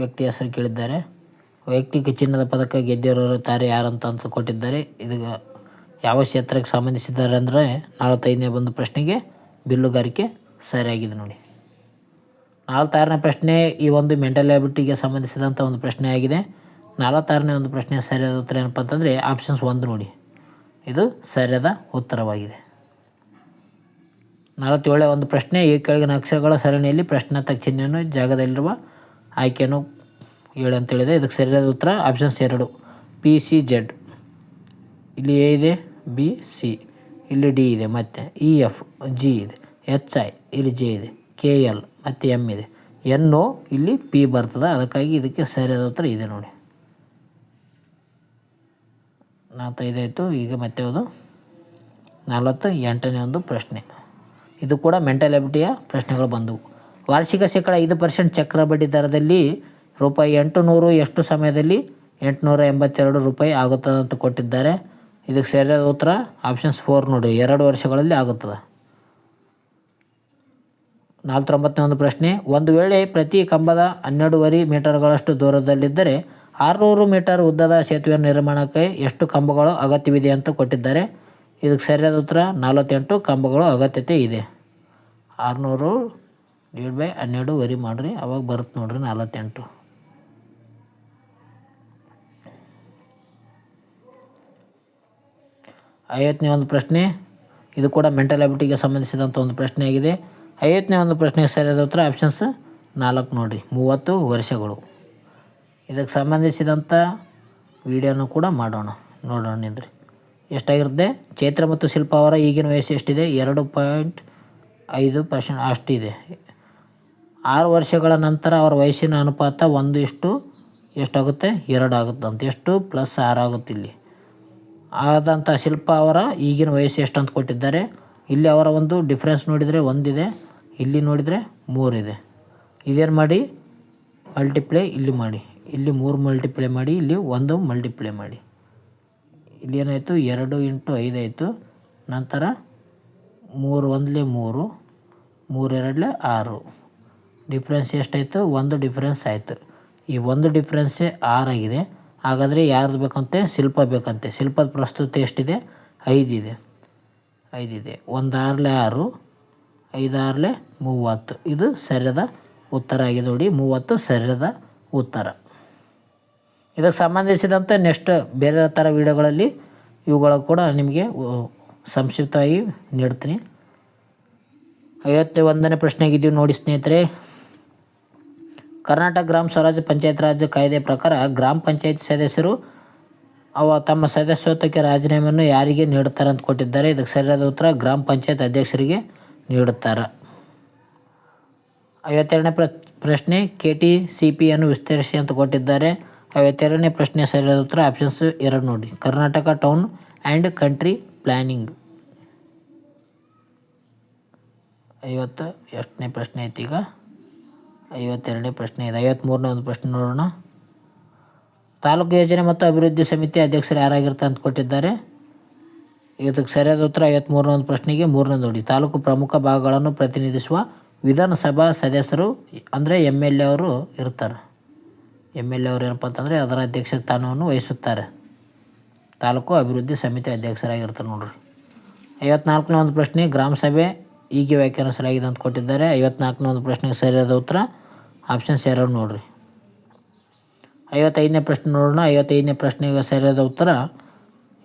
ವ್ಯಕ್ತಿ ಹೆಸರು ಕೇಳಿದ್ದಾರೆ. ವೈಯಕ್ತಿಕ ಚಿನ್ನದ ಪದಕ ಗೆದ್ದಿರೋರು ತಾರೆ ಯಾರಂತ ಕೊಟ್ಟಿದ್ದಾರೆ. ಇದು ಯಾವ ಕ್ಷೇತ್ರಕ್ಕೆ ಸಂಬಂಧಿಸಿದ್ದಾರೆ ಅಂದರೆ 45ನೇ ಒಂದು ಪ್ರಶ್ನೆಗೆ ಬಿಲ್ಲುಗಾರಿಕೆ ಸರಿಯಾಗಿದೆ ನೋಡಿ. 46ನೇ ಪ್ರಶ್ನೆ ಈ ಒಂದು ಮೆಂಟಲ್ ಎಬಿಲಿಟಿಗೆ ಸಂಬಂಧಿಸಿದಂಥ ಒಂದು ಪ್ರಶ್ನೆ ಆಗಿದೆ. 46ನೇ ಒಂದು ಪ್ರಶ್ನೆ ಸರಿಯಾದ ಉತ್ತರ ಏನಪ್ಪ ಅಂತಂದರೆ ಆಪ್ಷನ್ಸ್ 1 ನೋಡಿ, ಇದು ಸರಿಯಾದ ಉತ್ತರವಾಗಿದೆ. 47ನೇ ಒಂದು ಪ್ರಶ್ನೆ, ಈ ಕೆಳಗಿನ ಅಕ್ಷರಗಳ ಸರಣಿಯಲ್ಲಿ ಪ್ರಶ್ನಾರ್ಥಕ ಚಿಹ್ನೆಯನ್ನು ಜಾಗದಲ್ಲಿರುವ ಆಯ್ಕೆಯನ್ನು ಹೇಳಿ ಅಂತೇಳಿದೆ. ಇದಕ್ಕೆ ಸರಿಯಾದ ಉತ್ತರ ಆಪ್ಷನ್ಸ್ 2 PCZ. ಇಲ್ಲಿ ಎ ಇದೆ, BC, ಇಲ್ಲಿ D ಇದೆ, ಮತ್ತು EF, G ಇದೆ, HI, ಇಲ್ಲಿ J ಇದೆ, KL ಮತ್ತು M ಇದೆ, NO ಇಲ್ಲಿ P ಬರ್ತದೆ. ಅದಕ್ಕಾಗಿ ಇದಕ್ಕೆ ಸರಿಯಾದ ಉತ್ತರ ಇದೆ ನೋಡಿ. 45 ಆಯಿತು. ಈಗ ಮತ್ತೆ ಅದು 48ನೇ ಒಂದು ಪ್ರಶ್ನೆ. ಇದು ಕೂಡ ಮೆಂಟಲ್ ಎಬಿಲಿಟಿಯ ಪ್ರಶ್ನೆಗಳು ಬಂದವು. ವಾರ್ಷಿಕ ಶೇಕಡ 5% ಚಕ್ರ ಬಡ್ಡಿ ದರದಲ್ಲಿ ರೂಪಾಯಿ 800 ಎಷ್ಟು ಸಮಯದಲ್ಲಿ 882 ರೂಪಾಯಿ ಆಗುತ್ತದೆ ಅಂತ ಕೊಟ್ಟಿದ್ದಾರೆ. ಇದಕ್ಕೆ ಸರಿಯಾದ ಉತ್ತರ ಆಪ್ಷನ್ಸ್ 4 ನೋಡಿ, 2 ವರ್ಷಗಳಲ್ಲಿ ಆಗುತ್ತದೆ. 49ನೇ ಒಂದು ಪ್ರಶ್ನೆ, ಒಂದು ವೇಳೆ ಪ್ರತಿ ಕಂಬದ 12.5 ಮೀಟರ್ಗಳಷ್ಟು ದೂರದಲ್ಲಿದ್ದರೆ 600 ಮೀಟರ್ ಉದ್ದದ ಸೇತುವೆ ನಿರ್ಮಾಣಕ್ಕೆ ಎಷ್ಟು ಕಂಬಗಳು ಅಗತ್ಯವಿದೆ ಅಂತ ಕೊಟ್ಟಿದ್ದಾರೆ. ಇದಕ್ಕೆ ಸರಿಯಾದ ಉತ್ತರ 48 ಕಂಬಗಳು ಅಗತ್ಯತೆ ಇದೆ. 600 / 12.5 ಮಾಡಿರಿ, ಅವಾಗ ಬರುತ್ತೆ ನೋಡಿರಿ 48. 50ನೇ ಒಂದು ಪ್ರಶ್ನೆ, ಇದು ಕೂಡ ಮೆಂಟಲ್ ಎಬಿಲಿಟಿಗೆ ಸಂಬಂಧಿಸಿದಂಥ ಒಂದು ಪ್ರಶ್ನೆ ಆಗಿದೆ. 50ನೇ ಒಂದು ಪ್ರಶ್ನೆಗೆ ಸರಿಯಾದ ಉತ್ತರ ಆಪ್ಷನ್ಸ್ 4 ನೋಡಿರಿ, 30 ವರ್ಷಗಳು. ಇದಕ್ಕೆ ಸಂಬಂಧಿಸಿದಂಥ ವಿಡಿಯೋನು ಕೂಡ ನೋಡೋಣ ನಿಂದ್ರಿ. ಎಷ್ಟಾಗಿರುತ್ತೆ? ಚೈತ್ರ ಮತ್ತು ಶಿಲ್ಪ ಅವರ ಈಗಿನ ವಯಸ್ಸು ಎಷ್ಟಿದೆ? 2.5% ಅಷ್ಟಿದೆ. 6 ವರ್ಷಗಳ ನಂತರ ಅವರ ವಯಸ್ಸಿನ ಅನುಪಾತ 1 ಎಷ್ಟಾಗುತ್ತೆ? 2 ಆಗುತ್ತಂತೆ. ಎಷ್ಟು +6 ಆಗುತ್ತೆ ಇಲ್ಲಿ. ಆದಂಥ ಶಿಲ್ಪ ಅವರ ಈಗಿನ ವಯಸ್ಸು ಎಷ್ಟು ಅಂತ ಕೊಟ್ಟಿದ್ದಾರೆ. ಇಲ್ಲಿ ಅವರ ಒಂದು ಡಿಫ್ರೆನ್ಸ್ ನೋಡಿದರೆ 1 ಇದೆ, ಇಲ್ಲಿ ನೋಡಿದರೆ 3 ಇದೆ. ಇದೇನು ಮಾಡಿ ಮಲ್ಟಿಪ್ಲೈ ಇಲ್ಲಿ ಮಾಡಿ, ಇಲ್ಲಿ 3 ಮಲ್ಟಿಪ್ಲೈ ಮಾಡಿ, ಇಲ್ಲಿ 1 ಮಲ್ಟಿಪ್ಲೈ ಮಾಡಿ. ಇಲ್ಲಿ ಏನಾಯಿತು? 2 × 5 ಆಯಿತು. ನಂತರ 3 × 1 3, 3 × 2 6. ಡಿಫ್ರೆನ್ಸ್ ಎಷ್ಟಾಯಿತು? 1 ಡಿಫ್ರೆನ್ಸ್ ಆಯಿತು. ಈ 1 ಡಿಫ್ರೆನ್ಸೇ 6 ಆಗಿದೆ. ಹಾಗಾದರೆ ಯಾರ್ದು ಬೇಕಂತೆ? ಶಿಲ್ಪ ಬೇಕಂತೆ. ಶಿಲ್ಪದ ಪ್ರಸ್ತುತಿ ಎಷ್ಟಿದೆ? 5 ಇದೆ. 1 6 6, 5 6 30. ಇದು ಸರಿಯಾದ ಉತ್ತರ ಆಗಿದೆ ನೋಡಿ, 30 ಸರಿಯಾದ ಉತ್ತರ. ಇದಕ್ಕೆ ಸಂಬಂಧಿಸಿದಂತೆ ನೆಕ್ಸ್ಟ್ ಬೇರೆ ಥರ ವೀಡಿಯೋಗಳಲ್ಲಿ ಇವುಗಳು ಕೂಡ ನಿಮಗೆ ಸಂಕ್ಷಿಪ್ತವಾಗಿ ನೀಡ್ತೀನಿ. 51ನೇ ಪ್ರಶ್ನೆಗಿದ್ದೀವಿ ನೋಡಿ ಸ್ನೇಹಿತರೆ. ಕರ್ನಾಟಕ ಗ್ರಾಮ ಸ್ವರಾಜ್ಯ ಪಂಚಾಯತ್ ರಾಜ್ ಕಾಯ್ದೆ ಪ್ರಕಾರ ಗ್ರಾಮ ಪಂಚಾಯತ್ ಸದಸ್ಯರು ತಮ್ಮ ಸದಸ್ಯತ್ವಕ್ಕೆ ರಾಜೀನಾಮೆಯನ್ನು ಯಾರಿಗೆ ನೀಡುತ್ತಾರೆ ಅಂತ ಕೊಟ್ಟಿದ್ದಾರೆ. ಇದಕ್ಕೆ ಸರಿಯಾದ ಉತ್ತರ ಗ್ರಾಮ ಪಂಚಾಯತ್ ಅಧ್ಯಕ್ಷರಿಗೆ ನೀಡುತ್ತಾರೆ. 52ನೇ ಪ್ರಶ್ನೆ, KTCPಯನ್ನು ವಿಸ್ತರಿಸಿ ಅಂತ ಕೊಟ್ಟಿದ್ದಾರೆ. 52ನೇ ಪ್ರಶ್ನೆ ಸರಿಯಾದ ಉತ್ತರ ಆಪ್ಷನ್ಸ್ 2 ನೋಡಿ, Karnataka town and country planning. 58ನೇ ಪ್ರಶ್ನೆ ಐತಿ. ಈಗ 52ನೇ ಪ್ರಶ್ನೆ ಇದೆ. 53ನೇ ಒಂದು ಪ್ರಶ್ನೆ ನೋಡೋಣ. ತಾಲೂಕು ಯೋಜನೆ ಮತ್ತು ಅಭಿವೃದ್ಧಿ ಸಮಿತಿ ಅಧ್ಯಕ್ಷರು ಯಾರಾಗಿರ್ತಾರೆ ಅಂತ ಕೊಟ್ಟಿದ್ದಾರೆ. ಇದಕ್ಕೆ ಸರಿಯಾದ ಉತ್ತರ 53ನೇ ಒಂದು ಪ್ರಶ್ನೆಗೆ 3ನೇ ನೋಡಿ, ತಾಲೂಕು ಪ್ರಮುಖ ಭಾಗಗಳನ್ನು ಪ್ರತಿನಿಧಿಸುವ ವಿಧಾನಸಭಾ ಸದಸ್ಯರು ಅಂದರೆ MLA ಅವರು ಇರ್ತಾರೆ. MLA ಅವರು ಏನಪ್ಪ ಅಂತಂದರೆ ಅದರ ಅಧ್ಯಕ್ಷ ಸ್ಥಾನವನ್ನು ವಹಿಸುತ್ತಾರೆ. ತಾಲೂಕು ಅಭಿವೃದ್ಧಿ ಸಮಿತಿ ಅಧ್ಯಕ್ಷರಾಗಿರ್ತಾರೆ ನೋಡ್ರಿ. 54ನೇ ಒಂದು ಪ್ರಶ್ನೆ, ಗ್ರಾಮ ಸಭೆ ಹೀಗೆ ವ್ಯಾಖ್ಯಾನಿಸಲಾಗಿದೆ ಅಂತ ಕೊಟ್ಟಿದ್ದಾರೆ. 54ನೇ ಒಂದು ಪ್ರಶ್ನೆಗೆ ಸರಿಯಾದ ಉತ್ತರ ಆಪ್ಷನ್ಸ್ 2 ನೋಡಿರಿ. 55ನೇ ಪ್ರಶ್ನೆ ನೋಡೋಣ. 55ನೇ ಪ್ರಶ್ನೆಗೆ ಸರಿಯಾದ ಉತ್ತರ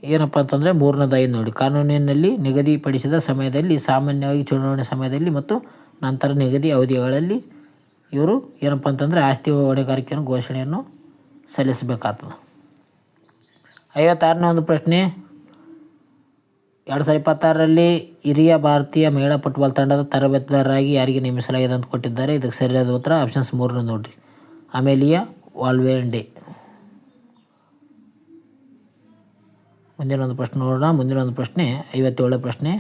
ಏನಪ್ಪ ಅಂತಂದರೆ 3ನೇದು 5 ನೋಡಿ, ಕಾನೂನಿನಲ್ಲಿ ನಿಗದಿಪಡಿಸಿದ ಸಮಯದಲ್ಲಿ, ಸಾಮಾನ್ಯವಾಗಿ ಚುನಾವಣೆ ಸಮಯದಲ್ಲಿ ಮತ್ತು ನಂತರ ನಿಗದಿ ಅವಧಿಗಳಲ್ಲಿ ಇವರು ಏನಪ್ಪ ಅಂತಂದರೆ ಆಸ್ತಿ ಹೊಣೆಗಾರಿಕೆಯನ್ನು ಘೋಷಣೆಯನ್ನು ಸಲ್ಲಿಸಬೇಕಾಗ್ತದೆ. 56ನೇ ಒಂದು ಪ್ರಶ್ನೆ, 2026ರಲ್ಲಿ ಹಿರಿಯ ಭಾರತೀಯ ಮಹಿಳಾ ಫುಟ್ಬಾಲ್ ತಂಡದ ತರಬೇತುದಾರರಾಗಿ ಯಾರಿಗೆ ನೇಮಿಸಲಾಗಿದೆ ಅಂತ ಕೊಟ್ಟಿದ್ದಾರೆ. ಇದಕ್ಕೆ ಸರಿಯಾದ ಉತ್ತರ ಆಪ್ಷನ್ಸ್ 3 ನೋಡಿರಿ, ಅಮೇಲಿಯಾ ವಾಲ್ವೇರ್ಡೆ. ಮುಂದಿನ ಒಂದು ಪ್ರಶ್ನೆ ನೋಡೋಣ. ಮುಂದಿನ ಒಂದು ಪ್ರಶ್ನೆ 57ನೇ ಪ್ರಶ್ನೆ.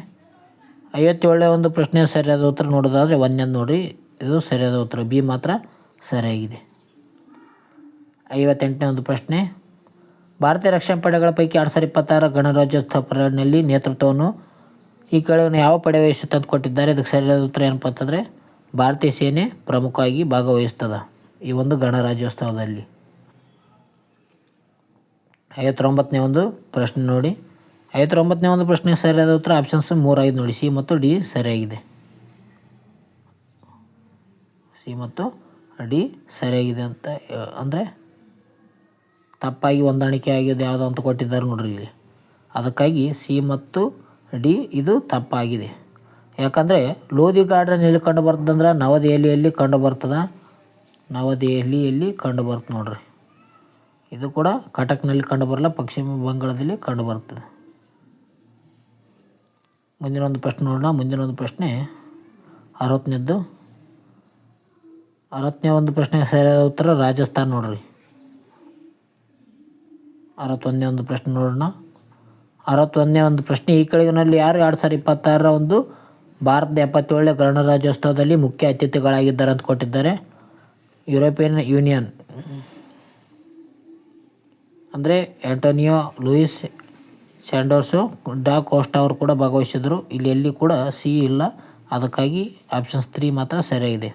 57ನೇ ಒಂದು ಪ್ರಶ್ನೆ ಸರಿಯಾದ ಉತ್ತರ ನೋಡೋದಾದರೆ 1 ನೋಡಿರಿ, ಇದು ಸರಿಯಾದ ಉತ್ತರ, ಬಿ ಮಾತ್ರ ಸರಿಯಾಗಿದೆ. 58ನೇ ಒಂದು ಪ್ರಶ್ನೆ. ಭಾರತೀಯ ರಕ್ಷಣಾ ಪಡೆಗಳ ಪೈಕಿ 2026 ಗಣರಾಜ್ಯೋತ್ಸವ ಪರೇಡ್ನಲ್ಲಿ ನೇತೃತ್ವವನ್ನು ಈ ಕೆಳಗಿನ ಯಾವ ಪಡೆ ವಹಿಸುತ್ತೆ ಅಂತ ಕೊಟ್ಟಿದ್ದಾರೆ. ಇದಕ್ಕೆ ಸರಿಯಾದ ಉತ್ತರ ಏನಪ್ಪ ಅಂತಂದರೆ ಭಾರತೀಯ ಸೇನೆ ಪ್ರಮುಖವಾಗಿ ಭಾಗವಹಿಸ್ತದೆ ಈ ಒಂದು ಗಣರಾಜ್ಯೋತ್ಸವದಲ್ಲಿ. 59ನೇ ಒಂದು ಪ್ರಶ್ನೆ ನೋಡಿ. 59ನೇ ಒಂದು ಪ್ರಶ್ನೆ ಸರಿಯಾದ ಉತ್ತರ ಆಪ್ಷನ್ಸ್ 3 ನೋಡಿ, ಸಿ ಮತ್ತು ಡಿ ಸರಿಯಾಗಿದೆ. ಸಿ ಮತ್ತು ಡಿ ಸರಿಯಾಗಿದೆ ಅಂತ ಅಂದರೆ ತಪ್ಪಾಗಿ ಹೊಂದಾಣಿಕೆ ಆಗಿದೆ ಯಾವುದು ಅಂತ ಕೊಟ್ಟಿದ್ದಾರೆ ನೋಡ್ರಿ ಇಲ್ಲಿ. ಅದಕ್ಕಾಗಿ ಸಿ ಮತ್ತು ಡಿ ಇದು ತಪ್ಪಾಗಿದೆ. ಯಾಕಂದರೆ ಲೋಧಿ ಗಾರ್ಡನ್ ಎಲ್ಲಿ ಕಂಡು ಬರ್ತದಂದ್ರೆ ನವದೆಹಲಿಯಲ್ಲಿ ಕಂಡು ಬರ್ತದೆ. ನವದೆಹಲಿಯಲ್ಲಿ ಕಂಡು ಬರ್ತದೆ ನೋಡ್ರಿ. ಇದು ಕೂಡ ಕಟಕ್ನಲ್ಲಿ ಕಂಡು ಬರಲ್ಲ, ಪಶ್ಚಿಮ ಬಂಗಾಳದಲ್ಲಿ ಕಂಡು ಬರ್ತದೆ. ಮುಂದಿನ ಒಂದು ಪ್ರಶ್ನೆ ನೋಡೋಣ. ಮುಂದಿನ ಒಂದು ಪ್ರಶ್ನೆ 60ನೇದ್ದು. 60ನೇ ಒಂದು ಪ್ರಶ್ನೆ ಸರಿಯಾದ ಉತ್ತರ ರಾಜಸ್ಥಾನ್ ನೋಡ್ರಿ. 61ನೇ ಒಂದು ಪ್ರಶ್ನೆ ನೋಡೋಣ. 61ನೇ ಒಂದು ಪ್ರಶ್ನೆ. ಈ ಕೆಳಗಿನಲ್ಲಿ ಯಾರು 2026 ಒಂದು ಭಾರತದ 77ನೇ ಗಣರಾಜ್ಯೋತ್ಸವದಲ್ಲಿ ಮುಖ್ಯ ಅತಿಥಿಗಳಾಗಿದ್ದಾರೆ ಅಂತ ಕೊಟ್ಟಿದ್ದಾರೆ. ಯುರೋಪಿಯನ್ ಯೂನಿಯನ್ ಅಂದರೆ ಆಂಟೋನಿಯೋ ಲೂಯಿಸ್ ಸ್ಯಾಂಡೋರ್ಸು ಡಾ ಕೋಸ್ಟಾ ಅವರು ಕೂಡ ಭಾಗವಹಿಸಿದರು. ಇಲ್ಲಿ ಎಲ್ಲಿ ಕೂಡ ಸಿ ಇಲ್ಲ, ಅದಕ್ಕಾಗಿ ಆಪ್ಷನ್ಸ್ 3 ಮಾತ್ರ ಸರಿಯಾಗಿದೆ.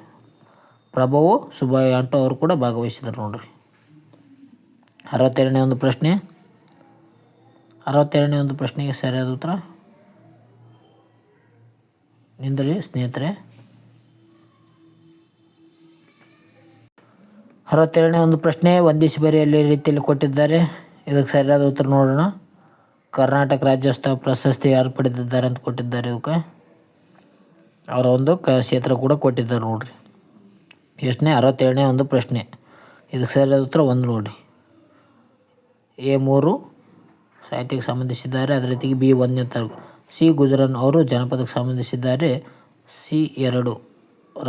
ಪ್ರಭೋವೋ ಸುಬಾಯಾಂಟೋ ಅವರು ಕೂಡ ಭಾಗವಹಿಸಿದರು ನೋಡ್ರಿ. 62ನೇ ಒಂದು ಪ್ರಶ್ನೆ. 62ನೇ ಒಂದು ಪ್ರಶ್ನೆಗೆ ಸರಿಯಾದ ಉತ್ತರ ನಿಂದ್ರಿ ಸ್ನೇಹಿತರೆ. 62ನೇ ಒಂದು ಪ್ರಶ್ನೆ ವಂದಿಸಿ ಬರೆಯಲ್ಲಿ ರೀತಿಯಲ್ಲಿ ಕೊಟ್ಟಿದ್ದಾರೆ. ಇದಕ್ಕೆ ಸರಿಯಾದ ಉತ್ತರ ನೋಡೋಣ. ಕರ್ನಾಟಕ ರಾಜ್ಯೋತ್ಸವ ಪ್ರಶಸ್ತಿ ಯಾರು ಪಡೆದಿದ್ದಾರೆ ಅಂತ ಕೊಟ್ಟಿದ್ದಾರೆ. ಇದಕ್ಕೆ ಅವರ ಒಂದು ಕ್ಷೇತ್ರ ಕೂಡ ಕೊಟ್ಟಿದ್ದಾರೆ ನೋಡ್ರಿ. ಎಷ್ಟನೇ 62ನೇ ಒಂದು ಪ್ರಶ್ನೆ. ಇದಕ್ಕೆ ಸರಿಯಾದ ಉತ್ತರ 1 ನೋಡಿ. A3 ಸಾಹಿತ್ಯಕ್ಕೆ ಸಂಬಂಧಿಸಿದ್ದಾರೆ, ಅದೇ ರೀತಿ B1ನೇ ತರಗತಿ. ಸಿ ಗುಜರನ್ ಅವರು ಜನಪದಕ್ಕೆ ಸಂಬಂಧಿಸಿದ್ದಾರೆ. C2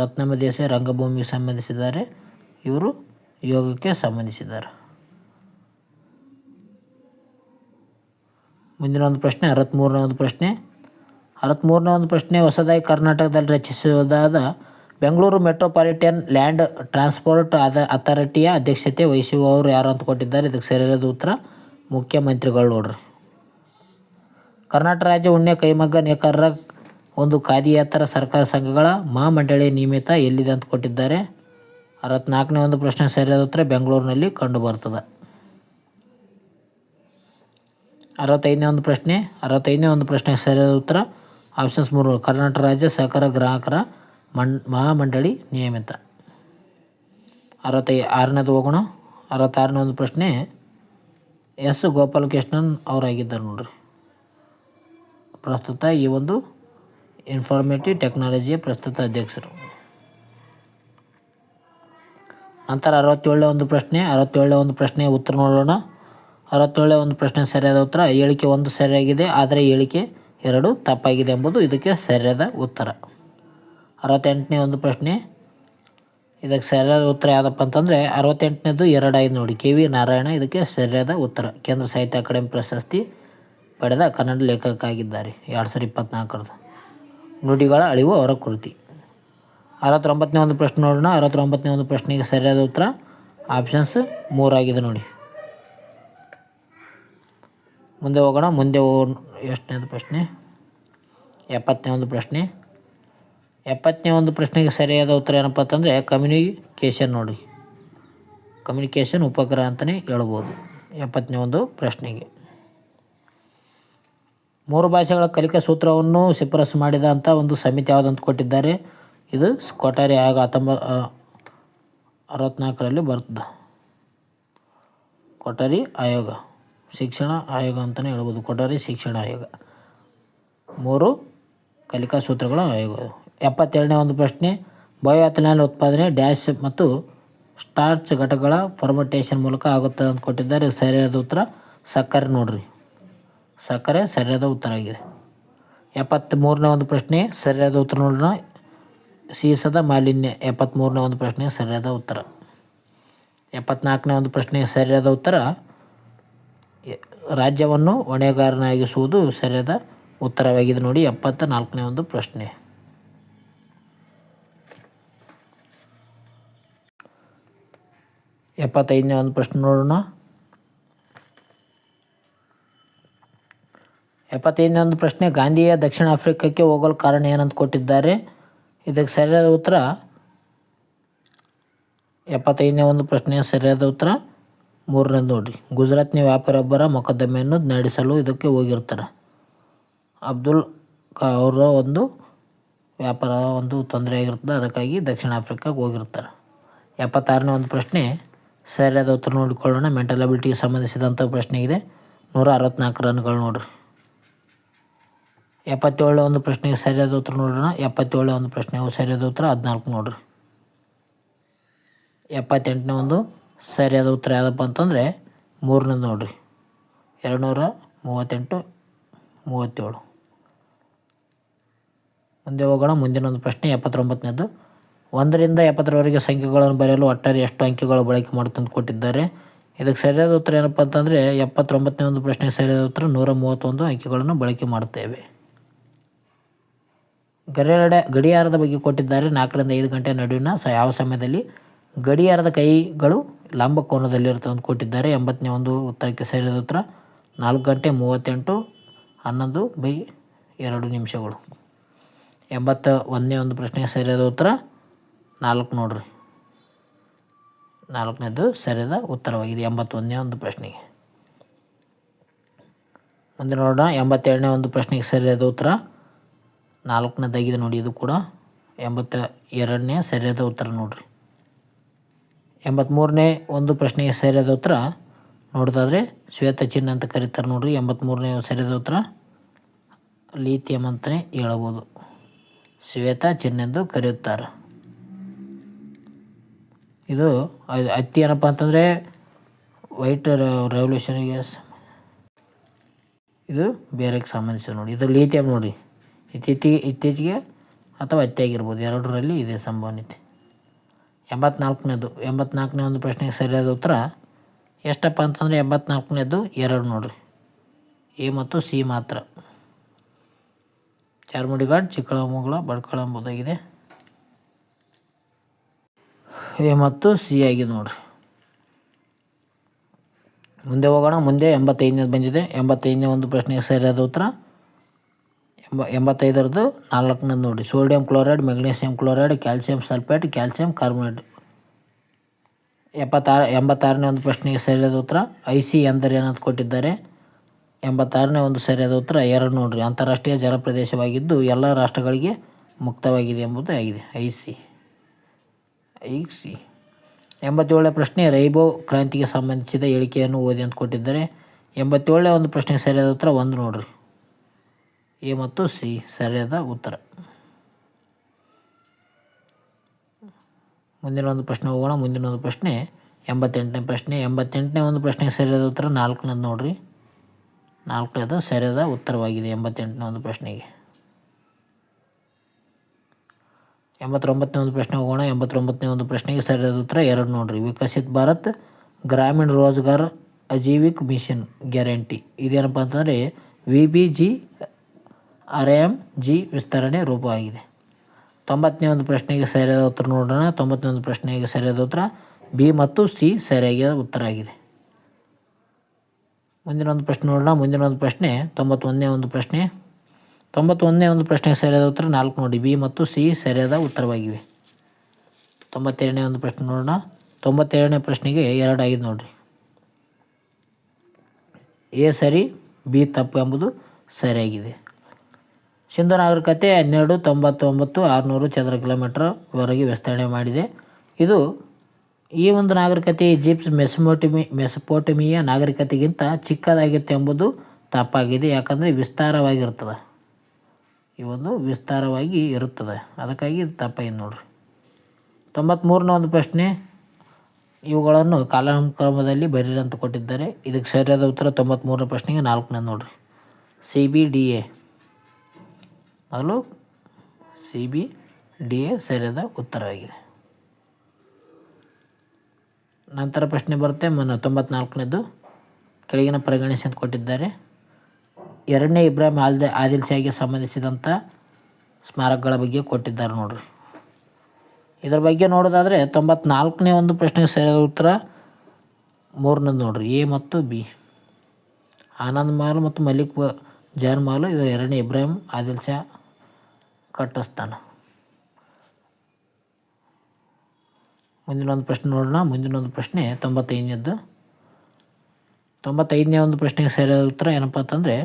ರತ್ನಮ್ಮ ದೇಸಾಯಿ ರಂಗಭೂಮಿಗೆ ಸಂಬಂಧಿಸಿದ್ದಾರೆ, ಇವರು ಯೋಗಕ್ಕೆ ಸಂಬಂಧಿಸಿದ್ದಾರೆ. ಮುಂದಿನ ಒಂದು ಪ್ರಶ್ನೆ 63ನೇ ಒಂದು ಪ್ರಶ್ನೆ. 63ನೇ ಒಂದು ಪ್ರಶ್ನೆ. ಹೊಸದಾಗಿ ಕರ್ನಾಟಕದಲ್ಲಿ ರಚಿಸುವುದಾದ ಬೆಂಗಳೂರು ಮೆಟ್ರೋಪಾಲಿಟನ್ ಲ್ಯಾಂಡ್ ಟ್ರಾನ್ಸ್ಪೋರ್ಟ್ ಅಥಾರಿಟಿಯ ಅಧ್ಯಕ್ಷತೆ ವಹಿಸುವವರು ಯಾರು ಅಂತ ಕೊಟ್ಟಿದ್ದಾರೆ. ಇದಕ್ಕೆ ಸರಿಯಾದ ಉತ್ತರ ಮುಖ್ಯಮಂತ್ರಿಗಳು ನೋಡ್ರಿ. ಕರ್ನಾಟಕ ರಾಜ್ಯ ಉಣ್ಣೆ ಕೈಮಗ್ಗ ನೇಕಾರರ ಒಂದು ಖಾದಿಯೇತರ ಸರ್ಕಾರ ಸಂಘಗಳ ಮಹಾಮಂಡಳಿ ನಿಯಮಿತ ಎಲ್ಲಿದೆ ಅಂತ ಕೊಟ್ಟಿದ್ದಾರೆ. 64ನೇ ಒಂದು ಪ್ರಶ್ನೆ ಸರಿಯಾದ ಉತ್ತರ ಬೆಂಗಳೂರಿನಲ್ಲಿ ಕಂಡು ಬರ್ತದೆ. 65ನೇ ಒಂದು ಪ್ರಶ್ನೆ. 65ನೇ ಒಂದು ಪ್ರಶ್ನೆಗೆ ಸರಿಯಾದ ಉತ್ತರ ಆಪ್ಷನ್ಸ್ 3 ಕರ್ನಾಟಕ ರಾಜ್ಯ ಸಹಕಾರ ಗ್ರಾಹಕರ ಮಹಾಮಂಡಳಿ ನಿಯಮಿತ. 66ನೇದು ಹೋಗೋಣ. 66ನೇ ಒಂದು ಪ್ರಶ್ನೆ ಎಸ್ ಗೋಪಾಲಕೃಷ್ಣನ್ ಅವರಾಗಿದ್ದಾರೆ ನೋಡ್ರಿ. ಪ್ರಸ್ತುತ ಈ ಒಂದು ಇನ್ಫಾರ್ಮೇಟಿವ್ ಟೆಕ್ನಾಲಜಿಯ ಪ್ರಸ್ತುತ ಅಧ್ಯಕ್ಷರು. ನಂತರ 67ನೇ ಒಂದು ಪ್ರಶ್ನೆ. 67ನೇ ಒಂದು ಪ್ರಶ್ನೆ ಉತ್ತರ ನೋಡೋಣ. 67ನೇ ಒಂದು ಪ್ರಶ್ನೆ ಸರಿಯಾದ ಉತ್ತರ ಹೇಳಿಕೆ 1 ಸರಿಯಾಗಿದೆ, ಆದರೆ ಹೇಳಿಕೆ 2 ತಪ್ಪಾಗಿದೆ ಎಂಬುದು ಇದಕ್ಕೆ ಸರಿಯಾದ ಉತ್ತರ. 68ನೇ ಒಂದು ಪ್ರಶ್ನೆ. ಇದಕ್ಕೆ ಸರಿಯಾದ ಉತ್ತರ ಯಾವುದಪ್ಪ ಅಂತಂದರೆ 68ನೇದು 2 ನೋಡಿ, ಕೆ ವಿ ನಾರಾಯಣ ಇದಕ್ಕೆ ಸರಿಯಾದ ಉತ್ತರ. ಕೇಂದ್ರ ಸಾಹಿತ್ಯ ಅಕಾಡೆಮಿ ಪ್ರಶಸ್ತಿ ಪಡೆದ ಕನ್ನಡ ಲೇಖಕ ಆಗಿದ್ದಾರೆ 2024. ನುಡಿಗಳ ಅಳಿವು ಅವರ ಕೃತಿ. 69ನೇ ಒಂದು ಪ್ರಶ್ನೆ ನೋಡೋಣ. 69ನೇ ಒಂದು ಪ್ರಶ್ನೆಗೆ ಸರಿಯಾದ ಉತ್ತರ ಆಪ್ಷನ್ಸ್ 3 ಆಗಿದೆ ನೋಡಿ. ಮುಂದೆ ಹೋಗೋಣ. ಎಷ್ಟನೇದು ಪ್ರಶ್ನೆ? 70ನೇ ಒಂದು ಪ್ರಶ್ನೆ. 70ನೇ ಒಂದು ಪ್ರಶ್ನೆಗೆ ಸರಿಯಾದ ಉತ್ತರ ಏನಪ್ಪ ಅಂತಂದರೆ ಕಮ್ಯುನಿಕೇಷನ್ ನೋಡಿ. ಕಮ್ಯುನಿಕೇಷನ್ ಉಪಗ್ರಹ ಅಂತಲೇ ಹೇಳ್ಬೋದು 70ನೇ ಒಂದು ಪ್ರಶ್ನೆಗೆ. 3 ಭಾಷೆಗಳ ಕಲಿಕಾ ಸೂತ್ರವನ್ನು ಶಿಫಾರಸು ಮಾಡಿದ ಅಂತ ಒಂದು ಸಮಿತಿ ಯಾವುದಂತ ಕೊಟ್ಟಿದ್ದಾರೆ. ಇದು ಕೊಠಾರಿ ಆಯೋಗ 1964ರಲ್ಲಿ ಬರ್ತದೆ. ಕೊಠಾರಿ ಆಯೋಗ ಶಿಕ್ಷಣ ಆಯೋಗ ಅಂತಲೇ ಹೇಳ್ಬೋದು. ಕೊಠಾರಿ ಶಿಕ್ಷಣ ಆಯೋಗ 3 ಕಲಿಕಾ ಸೂತ್ರಗಳ ಆಯೋಗ. 72ನೇ ಒಂದು ಪ್ರಶ್ನೆ. ಬಯೋಎಥನಾಲ್ ಉತ್ಪಾದನೆ ಡ್ಯಾಶ್ ಮತ್ತು ಸ್ಟಾರ್ಚ್ ಘಟಕಗಳ ಫರ್ಮೆಂಟೇಷನ್ ಮೂಲಕ ಆಗುತ್ತದೆ ಅಂತ ಕೊಟ್ಟಿದ್ದಾರೆ. ಸರಿಯಾದ ಉತ್ತರ ಸಕ್ಕರೆ ನೋಡ್ರಿ. ಸಕ್ಕರೆ ಸರಿಯಾದ ಉತ್ತರ ಆಗಿದೆ. 73ನೇ ಒಂದು ಪ್ರಶ್ನೆ ಸರಿಯಾದ ಉತ್ತರ ನೋಡೋಣ. ಸೀಸದ ಮಾಲಿನ್ಯ 73ನೇ ಒಂದು ಪ್ರಶ್ನೆ ಸರಿಯಾದ ಉತ್ತರ. 74ನೇ ಒಂದು ಪ್ರಶ್ನೆ ಸರಿಯಾದ ಉತ್ತರ ರಾಜ್ಯವನ್ನು ಹೊಣೆಗಾರನಾಗಿಸುವುದು ಸರಿಯಾದ ಉತ್ತರವಾಗಿದೆ ನೋಡಿ. 74ನೇ ಒಂದು ಪ್ರಶ್ನೆ. 75ನೇ ಒಂದು ಪ್ರಶ್ನೆ ನೋಡೋಣ. 75ನೇ ಒಂದು ಪ್ರಶ್ನೆ ಗಾಂಧಿಯ ದಕ್ಷಿಣ ಆಫ್ರಿಕಕ್ಕೆ ಹೋಗಲು ಕಾರಣ ಏನಂತ ಕೊಟ್ಟಿದ್ದಾರೆ. ಇದಕ್ಕೆ ಸರಿಯಾದ ಉತ್ತರ 75ನೇ ಒಂದು ಪ್ರಶ್ನೆ ಸರಿಯಾದ ಉತ್ತರ 3ನೇದು ನೋಡಿರಿ. ಗುಜರಾತ್ನ ವ್ಯಾಪಾರಿಯೊಬ್ಬರ ಮೊಕದ್ದಮೆಯನ್ನು ನಡೆಸಲು ಇದಕ್ಕೆ ಹೋಗಿರ್ತಾರೆ. ಅಬ್ದುಲ್ ಅವರ ಒಂದು ವ್ಯಾಪಾರ ಒಂದು ತೊಂದರೆ ಆಗಿರ್ತದೆ, ಅದಕ್ಕಾಗಿ ದಕ್ಷಿಣ ಆಫ್ರಿಕಾಗೆ ಹೋಗಿರ್ತಾರೆ. 76ನೇ ಒಂದು ಪ್ರಶ್ನೆ ಸರಿಯಾದ ಉತ್ತರ ನೋಡಿಕೊಳ್ಳೋಣ. ಮೆಂಟಲ್ ಅಬಿಲಿಟಿಗೆ ಸಂಬಂಧಿಸಿದಂಥ ಪ್ರಶ್ನೆ ಇದೆ. 164 ರನ್ಗಳು ನೋಡಿರಿ. 77ನೇ ಒಂದು ಪ್ರಶ್ನೆಗೆ ಸರಿಯಾದ ಉತ್ತರ ನೋಡೋಣ. 77ನೇ ಒಂದು ಪ್ರಶ್ನೆಗೂ ಸರಿಯಾದ ಉತ್ತರ 14 ನೋಡಿರಿ. 78ನೇ ಒಂದು ಸರಿಯಾದ ಉತ್ತರ ಯಾವುದಪ್ಪ ಅಂತಂದರೆ 3ನೇದು ನೋಡಿರಿ. 238 37. ಮುಂದೆ ಹೋಗೋಣ. ಮುಂದಿನ ಒಂದು ಪ್ರಶ್ನೆ 79ನೇದು. 1ರಿಂದ 70ರವರೆಗೆ ಸಂಖ್ಯೆಗಳನ್ನು ಬರೆಯಲು ಒಟ್ಟಾರೆ ಎಷ್ಟು ಅಂಕಿಗಳು ಬಳಕೆ ಮಾಡುತ್ತಂತ ಕೊಟ್ಟಿದ್ದಾರೆ. ಇದಕ್ಕೆ ಸರಿಯಾದ ಉತ್ತರ ಏನಪ್ಪ ಅಂತಂದರೆ 79ನೇ ಒಂದು ಪ್ರಶ್ನೆಗೆ ಸರಿಯಾದ ಉತ್ತರ 131 ಅಂಕಿಗಳನ್ನು ಬಳಕೆ ಮಾಡುತ್ತೇವೆ. ಗಡಿಯಾರದ ಬಗ್ಗೆ ಕೊಟ್ಟಿದ್ದಾರೆ. 4ರಿಂದ 5 ಗಂಟೆ ನಡುವಿನ ಯಾವ ಸಮಯದಲ್ಲಿ ಗಡಿಯಾರದ ಕೈಗಳು ಲಂಬಕೋನದಲ್ಲಿರ್ತವೆ ಅಂತ ಕೊಟ್ಟಿದ್ದಾರೆ. 80ನೇ ಒಂದು ಉತ್ತರಕ್ಕೆ ಸರಿಯಾದ ಉತ್ತರ 4 ಗಂಟೆ 38 11/2 ನಿಮಿಷಗಳು. 81ನೇ ಒಂದು ಪ್ರಶ್ನೆಗೆ ಸರಿಯಾದ ಉತ್ತರ 4 ನೋಡಿರಿ. 4ನೇದು ಸರಿಯಾದ ಉತ್ತರವಾಗಿದೆ 81ನೇ ಒಂದು ಪ್ರಶ್ನೆಗೆ. ಮುಂದೆ ನೋಡೋಣ. 82ನೇ ಒಂದು ಪ್ರಶ್ನೆಗೆ ಸರಿಯಾದ ಉತ್ತರ 4ನೇದಾಗಿದೆ ನೋಡಿ. ಇದು ಕೂಡ 82ನೇ ಸರಿಯಾದ ಉತ್ತರ ನೋಡಿರಿ. 83ನೇ ಒಂದು ಪ್ರಶ್ನೆಗೆ ಸರಿಯಾದ ಉತ್ತರ ನೋಡೋದಾದರೆ ಶ್ವೇತ ಚಿಹ್ನೆ ಅಂತ ಕರೀತಾರೆ ನೋಡಿರಿ. 83ನೇ ಸರಿಯಾದ ಉತ್ತರ ಲೀಥಿಯಂ ಅಂತಲೇ ಹೇಳಬಹುದು. ಶ್ವೇತ ಚಿಹ್ನೆ ಎಂದು ಕರೆಯುತ್ತಾರೆ. ಇದು ಹತ್ತಿ ಏನಪ್ಪ ಅಂತಂದರೆ ವೈಟ್ ರೆವಲ್ಯೂಷನ್ಗೆ ಇದು ಬೇರೆಗೆ ಸಂಬಂಧಿಸಿದ ನೋಡಿ. ಇದು ಲೀಥಿಯಂ ನೋಡಿ. ಇತ್ತೀಚೆಗೆ ಅಥವಾ ಹತ್ತಿ ಆಗಿರ್ಬೋದು, ಎರಡರಲ್ಲಿ ಇದೆ ಸಂಭವನೀಯತೆ. 84ನೇ ಒಂದು ಪ್ರಶ್ನೆಗೆ ಸರಿಯಾದ ಉತ್ತರ ಎಷ್ಟಪ್ಪ ಅಂತಂದರೆ 84ನೇದು 2 ನೋಡಿರಿ. ಎ ಮತ್ತು ಸಿ ಮಾತ್ರ. ಚಾರ್ಮುಡಿ ಘಾಟ್ ಚಿಕ್ಕಮಗಳೂರು ಭಟ್ಕಳ ಎಂಬುದಾಗಿದೆ. ಎ ಮತ್ತು ಸಿ ಆಗಿದೆ ನೋಡಿರಿ. ಮುಂದೆ ಹೋಗೋಣ. ಮುಂದೆ 85ನೇದು ಬಂದಿದೆ. 85ನೇ ಒಂದು ಪ್ರಶ್ನೆಗೆ ಸರಿಯಾದ ಉತ್ತರ 85ರದ್ದು 4ನೇದು ನೋಡಿ. Sodium chloride, magnesium chloride, calcium sulphate, calcium carbonate. 86ನೇ ಒಂದು ಪ್ರಶ್ನೆಗೆ ಸರಿಯಾದ ಉತ್ತರ ಐಸಿ ಎಂದರೆ ಏನಂತ ಕೊಟ್ಟಿದ್ದಾರೆ. 86ನೇ ಒಂದು ಸರಿಯಾದ ಉತ್ತರ 2 ನೋಡಿರಿ. ಅಂತಾರಾಷ್ಟ್ರೀಯ ಜಲ ಪ್ರದೇಶವಾಗಿದ್ದು ಎಲ್ಲ ರಾಷ್ಟ್ರಗಳಿಗೆ ಮುಕ್ತವಾಗಿದೆ ಎಂಬುದು ಆಗಿದೆ. ಐಸಿ. 87ನೇ ಪ್ರಶ್ನೆ ರೈಬೋ ಕ್ರಾಂತಿಗೆ ಸಂಬಂಧಿಸಿದ ಹೇಳಿಕೆಯನ್ನು ಓದಿ ಅಂತ ಕೊಟ್ಟಿದ್ದಾರೆ. 87ನೇ ಒಂದು ಪ್ರಶ್ನೆಗೆ ಸರಿಯಾದ ಉತ್ತರ 1 ನೋಡಿರಿ. ಎ ಮತ್ತು ಸಿ ಸರಿಯಾದ ಉತ್ತರ. ಮುಂದಿನ ಒಂದು ಪ್ರಶ್ನೆ ಹೋಗೋಣ. ಮುಂದಿನ ಒಂದು ಪ್ರಶ್ನೆ 88ನೇ ಪ್ರಶ್ನೆ. 88ನೇ ಒಂದು ಪ್ರಶ್ನೆಗೆ ಸರಿಯಾದ ಉತ್ತರ 4ನೇದು ನೋಡಿರಿ. 4ನೇದು ಸರಿಯಾದ ಉತ್ತರವಾಗಿದೆ 88ನೇ ಒಂದು ಪ್ರಶ್ನೆಗೆ. 89ನೇ ಒಂದು ಪ್ರಶ್ನೆ ಹೋಗೋಣ. 89ನೇ ಒಂದು ಪ್ರಶ್ನೆಗೆ ಸರಿಯಾದ ಉತ್ತರ 2 ನೋಡಿರಿ. ವಿಕಸಿತ್ ಭಾರತ್ ಗ್ರಾಮೀಣ ರೋಜ್ಗಾರ್ ಅಜೀವಿಕ ಮಿಷನ್ ಗ್ಯಾರಂಟಿ ಇದೇನಪ್ಪ ಅಂತಂದರೆ VBGRAMG ವಿಸ್ತರಣೆ ರೂಪವಾಗಿದೆ. 90ನೇ ಒಂದು ಪ್ರಶ್ನೆಗೆ ಸರಿಯಾದ ಉತ್ತರ ನೋಡೋಣ. 90ನೇ ಒಂದು ಪ್ರಶ್ನೆಗೆ ಸರಿಯಾದ ಉತ್ತರ ಬಿ ಮತ್ತು ಸಿ ಸರಿಯಾದ ಉತ್ತರ ಆಗಿದೆ. ಮುಂದಿನ ಒಂದು ಪ್ರಶ್ನೆ ನೋಡೋಣ. ಮುಂದಿನ ಒಂದು ಪ್ರಶ್ನೆ 91ನೇ ಒಂದು ಪ್ರಶ್ನೆ. 91ನೇ ಒಂದು ಪ್ರಶ್ನೆಗೆ ಸರಿಯಾದ ಉತ್ತರ 4 ನೋಡಿ. ಬಿ ಮತ್ತು ಸಿ ಸರಿಯಾದ ಉತ್ತರವಾಗಿವೆ. 92ನೇ ಒಂದು ಪ್ರಶ್ನೆ ನೋಡೋಣ. 92ನೇ ಪ್ರಶ್ನೆಗೆ 2 ಆಗಿದೆ ನೋಡಿರಿ. ಎ ಸರಿ, ಬಿ ತಪ್ಪು ಎಂಬುದು ಸರಿಯಾಗಿದೆ. ಸಿಂಧು ನಾಗರಿಕತೆ 1299 600 ಚದರ ಕಿಲೋಮೀಟರ್ವರೆಗೆ ವಿಸ್ತರಣೆ ಮಾಡಿದೆ. ಈ ಒಂದು ನಾಗರಿಕತೆ ಈಜಿಪ್ಟ್ ಮೆಸೊಪೊಟೇಮಿಯಾ ನಾಗರಿಕತೆಗಿಂತ ಚಿಕ್ಕದಾಗಿತ್ತು ಎಂಬುದು ತಪ್ಪಾಗಿದೆ. ಯಾಕಂದರೆ ವಿಸ್ತಾರವಾಗಿರ್ತದೆ. ಈ ಒಂದು ವಿಸ್ತಾರವಾಗಿ ಇರುತ್ತದೆ, ಅದಕ್ಕಾಗಿ ಇದು ತಪ್ಪಾಗಿದೆ ನೋಡಿರಿ. 93ನೇ ಒಂದು ಪ್ರಶ್ನೆ. ಇವುಗಳನ್ನು ಕಾಲಾನುಕ್ರಮದಲ್ಲಿ ಬರೀರಿ ಅಂತ ಕೊಟ್ಟಿದ್ದಾರೆ. ಇದಕ್ಕೆ ಸರಿಯಾದ ಉತ್ತರ 93ನೇ ಪ್ರಶ್ನೆಗೆ 4ನೇದು ನೋಡಿರಿ. CBDA ಮೊದಲು CBDA ಸರಿಯಾದ ಉತ್ತರವಾಗಿದೆ. ನಂತರ ಪ್ರಶ್ನೆ ಬರುತ್ತೆ 94ನೇದು. ಕೆಳಗಿನ ಪರಿಗಣಿಸಿ ಅಂತ ಕೊಟ್ಟಿದ್ದಾರೆ. 2ನೇ ಇಬ್ರಾಹಿಂ ಆದಿಲ್ ಶಾಹಿಗೆ ಸಂಬಂಧಿಸಿದಂಥ ಸ್ಮಾರಕಗಳ ಬಗ್ಗೆ ಕೊಟ್ಟಿದ್ದಾರೆ ನೋಡ್ರಿ. ಇದರ ಬಗ್ಗೆ ನೋಡೋದಾದರೆ 94ನೇ ಒಂದು ಪ್ರಶ್ನೆಗೆ ಸರಿಯಾದ ಉತ್ತರ 3ನೇದು ನೋಡ್ರಿ, A ಮತ್ತು B. ಆನಂದ್ ಮಹಲ್ ಮತ್ತು ಮಲಿಕ್ ಜಾನ್ ಮಹಲ್ ಇದು 2ನೇ ಇಬ್ರಾಹಿಂ ಆದಿಲ್ ಶಾ ಕಟ್ಟಿಸ್ತಾನ. ಮುಂದಿನ ಒಂದು ಪ್ರಶ್ನೆ ನೋಡೋಣ. ಮುಂದಿನ ಒಂದು ಪ್ರಶ್ನೆ 95ನೇದ್ದು. 95ನೇ ಒಂದು ಪ್ರಶ್ನೆಗೆ ಸರಿಯಾದ ಉತ್ತರ ಏನಪ್ಪ ಅಂತಂದರೆ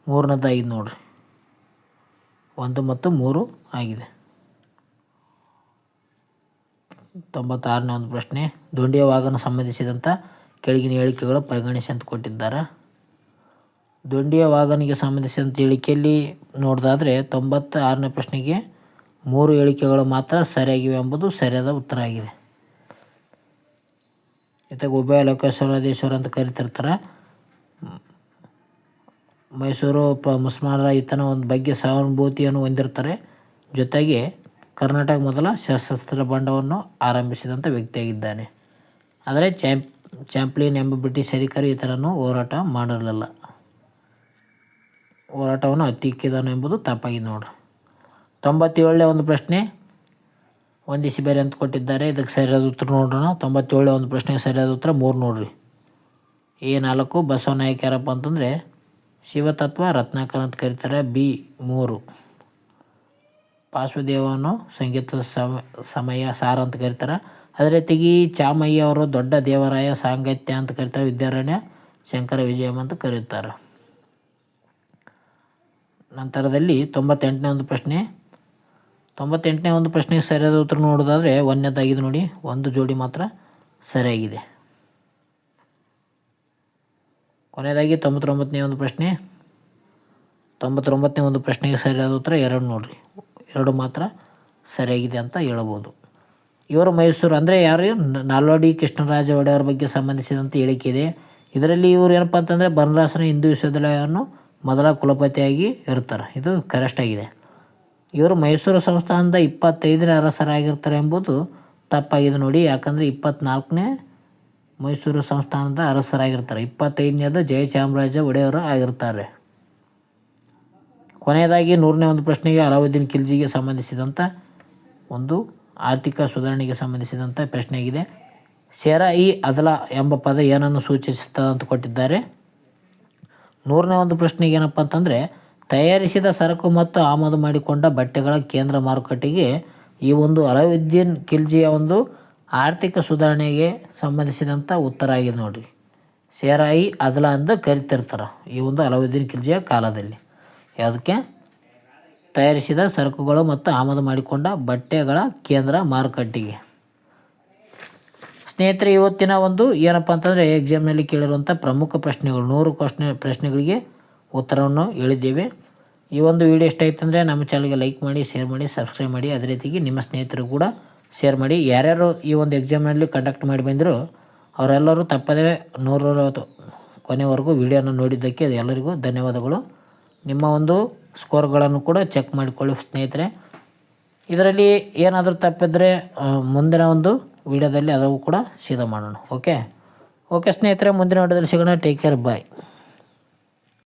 3ನೇದು ಆಗಿದೆ ನೋಡ್ರಿ, 1 ಮತ್ತು 3 ಆಗಿದೆ. 96ನೇ ಒಂದು ಪ್ರಶ್ನೆ. ದೊಂಡಿಯ ವಾಗನ ಸಂಬಂಧಿಸಿದಂಥ ಕೆಳಗಿನ ಹೇಳಿಕೆಗಳು ಪರಿಗಣಿಸಿ ಅಂತ ಕೊಟ್ಟಿದ್ದಾರೆ. ದೊಂಡಿಯ ವಾಗನಿಗೆ ಸಂಬಂಧಿಸಿದಂಥ ಹೇಳಿಕೆಯಲ್ಲಿ ನೋಡೋದಾದರೆ 96ನೇ ಪ್ರಶ್ನೆಗೆ 3 ಹೇಳಿಕೆಗಳು ಮಾತ್ರ ಸರಿಯಾಗಿವೆ ಎಂಬುದು ಸರಿಯಾದ ಉತ್ತರ ಆಗಿದೆ. ಇತ್ತಾಗ ಉಭಯ ಲೋಕೇಶ್ವರಾಧೀಶ್ವರ ಅಂತ ಕರಿತಿರ್ತಾರೆ. ಮೈಸೂರು ಮುಸ್ಲಿಮರ ಈತನ ಒಂದು ಬಗ್ಗೆ ಸಹಾನುಭೂತಿಯನ್ನು ಹೊಂದಿರ್ತಾರೆ. ಜೊತೆಗೆ ಕರ್ನಾಟಕ ಮೊದಲ ಸಶಸ್ತ್ರ ಬಂಡವನ್ನು ಆರಂಭಿಸಿದಂಥ ವ್ಯಕ್ತಿಯಾಗಿದ್ದಾನೆ. ಆದರೆ ಚಾಂಪ್ಲಿನ್ ಎಂಬ ಬ್ರಿಟಿಷ್ ಅಧಿಕಾರಿ ಈತನನ್ನು ಹೋರಾಟವನ್ನು ಹತ್ತಿಕ್ಕಿದನು ಎಂಬುದು ತಪ್ಪಾಗಿದೆ ನೋಡ್ರಿ. 97ನೇ ಒಂದು ಪ್ರಶ್ನೆ ಹೊಂದಿಸಿ ಬೇರೆ ಅಂತ ಕೊಟ್ಟಿದ್ದಾರೆ. ಇದಕ್ಕೆ ಸರಿಯಾದ ಉತ್ತರ ನೋಡೋಣ. 97ನೇ ಒಂದು ಪ್ರಶ್ನೆಗೆ ಸರಿಯಾದ ಉತ್ತರ 3 ನೋಡ್ರಿ, A4 ಬಸವನಾಯಕ ಯಾರಪ್ಪ ಅಂತಂದರೆ ಶಿವತತ್ವ ರತ್ನಾಕರ್ ಅಂತ ಕರೀತಾರೆ. B3 ಪಾರ್ಶ್ವದೇವನು ಸಂಗೀತ ಸಮಯ ಸಾರ ಅಂತ ಕರೀತಾರೆ. ಅದೇ ರೀತಿಗೆ ಚಾಮಯ್ಯ ಅವರು ದೊಡ್ಡ ದೇವರಾಯ ಸಾಂಗತ್ಯ ಅಂತ ಕರೀತಾರೆ. ವಿದ್ಯಾರಣ್ಯ ಶಂಕರ ವಿಜಯಂ ಅಂತ ಕರೀತಾರೆ. ನಂತರದಲ್ಲಿ 98ನೇ ಒಂದು ಪ್ರಶ್ನೆ. 98ನೇ ಒಂದು ಪ್ರಶ್ನೆಗೆ ಸರಿಯಾದ ಉತ್ತರ ನೋಡೋದಾದರೆ 1ನೇದಾಗಿದೆ ನೋಡಿ, 1 ಜೋಡಿ ಮಾತ್ರ ಸರಿಯಾಗಿದೆ. ಕೊನೆಯದಾಗಿ 99ನೇ ಒಂದು ಪ್ರಶ್ನೆ. 99ನೇ ಒಂದು ಪ್ರಶ್ನೆಗೆ ಸರಿಯಾದ ಉತ್ತರ 2 ನೋಡ್ರಿ, 2 ಮಾತ್ರ ಸರಿಯಾಗಿದೆ ಅಂತ ಹೇಳ್ಬೋದು. ಇವರು ಮೈಸೂರು ಅಂದರೆ ಯಾರು, ನಾಲ್ವಡಿ ಕೃಷ್ಣರಾಜ ಒಡೆಯರ ಬಗ್ಗೆ ಸಂಬಂಧಿಸಿದಂಥ ಹೇಳಿಕೆ ಇದೆ. ಇದರಲ್ಲಿ ಇವರು ಏನಪ್ಪ ಅಂತಂದರೆ ಬನವಾಸಿನ ಹಿಂದೂ ವಿಶ್ವವಿದ್ಯಾಲಯವನ್ನು ಮೊದಲ ಕುಲಪತಿಯಾಗಿ ಇರ್ತಾರೆ. ಇದು ಕರೆಕ್ಟ್ ಆಗಿದೆ. ಇವರು ಮೈಸೂರು ಸಂಸ್ಥಾನದ 25ನೇ ಅರಸರಾಗಿರ್ತಾರೆ ಎಂಬುದು ತಪ್ಪಾಗಿದೆ ನೋಡಿ. ಯಾಕಂದರೆ 24ನೇ ಮೈಸೂರು ಸಂಸ್ಥಾನದ ಅರಸರಾಗಿರ್ತಾರೆ, 25ನೇದು ಜಯಚಾಮರಾಜ ಒಡೆಯವರು ಆಗಿರ್ತಾರೆ. ಕೊನೆಯದಾಗಿ 100ನೇ ಒಂದು ಪ್ರಶ್ನೆಗೆ ಅಲಾವುದ್ದೀನ್ ಖಿಲ್ಜಿಗೆ ಸಂಬಂಧಿಸಿದಂಥ ಒಂದು ಆರ್ಥಿಕ ಸುಧಾರಣೆಗೆ ಸಂಬಂಧಿಸಿದಂಥ ಪ್ರಶ್ನೆಯಾಗಿದೆ. ಶೇರ-ಇ-ಅದಲಾ ಎಂಬ ಪದ ಏನನ್ನು ಸೂಚಿಸುತ್ತದೆ ಅಂತ ಕೊಟ್ಟಿದ್ದಾರೆ. 100ನೇ ಒಂದು ಪ್ರಶ್ನೆಗೆ ಏನಪ್ಪ ಅಂತಂದರೆ ತಯಾರಿಸಿದ ಸರಕು ಮತ್ತು ಆಮದು ಮಾಡಿಕೊಂಡ ಬಟ್ಟೆಗಳ ಕೇಂದ್ರ ಮಾರುಕಟ್ಟೆಗೆ ಈ ಒಂದು ಅಲಾವುದ್ದೀನ್ ಖಿಲ್ಜಿಯ ಒಂದು ಆರ್ಥಿಕ ಸುಧಾರಣೆಗೆ ಸಂಬಂಧಿಸಿದಂಥ ಉತ್ತರ ಆಗಿದೆ ನೋಡಿರಿ. ಶೇರ-ಇ-ಅದಲಾ ಅಂತ ಕರಿತಿರ್ತಾರೆ ಈ ಒಂದು ಅಲಾವುದ್ದೀನ್ ಖಿಲ್ಜಿಯ ಕಾಲದಲ್ಲಿ. ಯಾವುದಕ್ಕೆ? ತಯಾರಿಸಿದ ಸರಕುಗಳು ಮತ್ತು ಆಮದು ಮಾಡಿಕೊಂಡ ಬಟ್ಟೆಗಳ ಕೇಂದ್ರ ಮಾರುಕಟ್ಟೆಗೆ. ಸ್ನೇಹಿತರೆ, ಇವತ್ತಿನ ಒಂದು ಏನಪ್ಪ ಅಂತಂದರೆ ಎಕ್ಸಾಮ್ನಲ್ಲಿ ಕೇಳಿರುವಂಥ ಪ್ರಮುಖ ಪ್ರಶ್ನೆಗಳು 100 ಪ್ರಶ್ನೆಗಳಿಗೆ ಉತ್ತರವನ್ನು ಹೇಳಿದ್ದೇವೆ. ಈ ಒಂದು ವಿಡಿಯೋ ಇಷ್ಟ ಆಯ್ತು ಅಂದರೆ ನಮ್ಮ ಚಾನಲ್ಗೆ ಲೈಕ್ ಮಾಡಿ, ಶೇರ್ ಮಾಡಿ, ಸಬ್ಸ್ಕ್ರೈಬ್ ಮಾಡಿ. ಅದೇ ರೀತಿಗೆ ನಿಮ್ಮ ಸ್ನೇಹಿತರು ಕೂಡ ಶೇರ್ ಮಾಡಿ. ಯಾರ್ಯಾರು ಈ ಒಂದು ಎಕ್ಸಾಮ್ನಲ್ಲಿ ಕಂಡಕ್ಟ್ ಮಾಡಿ ಬಂದರೂ ಅವರೆಲ್ಲರೂ ತಪ್ಪದೇ 100 ಕೊನೆವರೆಗೂ ವಿಡಿಯೋನ ನೋಡಿದ್ದಕ್ಕೆ ಎಲ್ಲರಿಗೂ ಧನ್ಯವಾದಗಳು. ನಿಮ್ಮ ಒಂದು ಸ್ಕೋರ್ಗಳನ್ನು ಕೂಡ ಚೆಕ್ ಮಾಡಿಕೊಳ್ಳಿ ಸ್ನೇಹಿತರೆ. ಇದರಲ್ಲಿ ಏನಾದರೂ ತಪ್ಪಿದ್ರೆ ಮುಂದಿನ ಒಂದು ವಿಡಿಯೋದಲ್ಲಿ ಅದವು ಕೂಡ ಸೀದಾ ಮಾಡೋಣ. ಓಕೆ ಸ್ನೇಹಿತರೆ, ಮುಂದಿನ ವಿಡಿಯೋದಲ್ಲಿ ಸಿಗೋಣ. ಟೇಕ್ ಕೇರ್, ಬಾಯ್.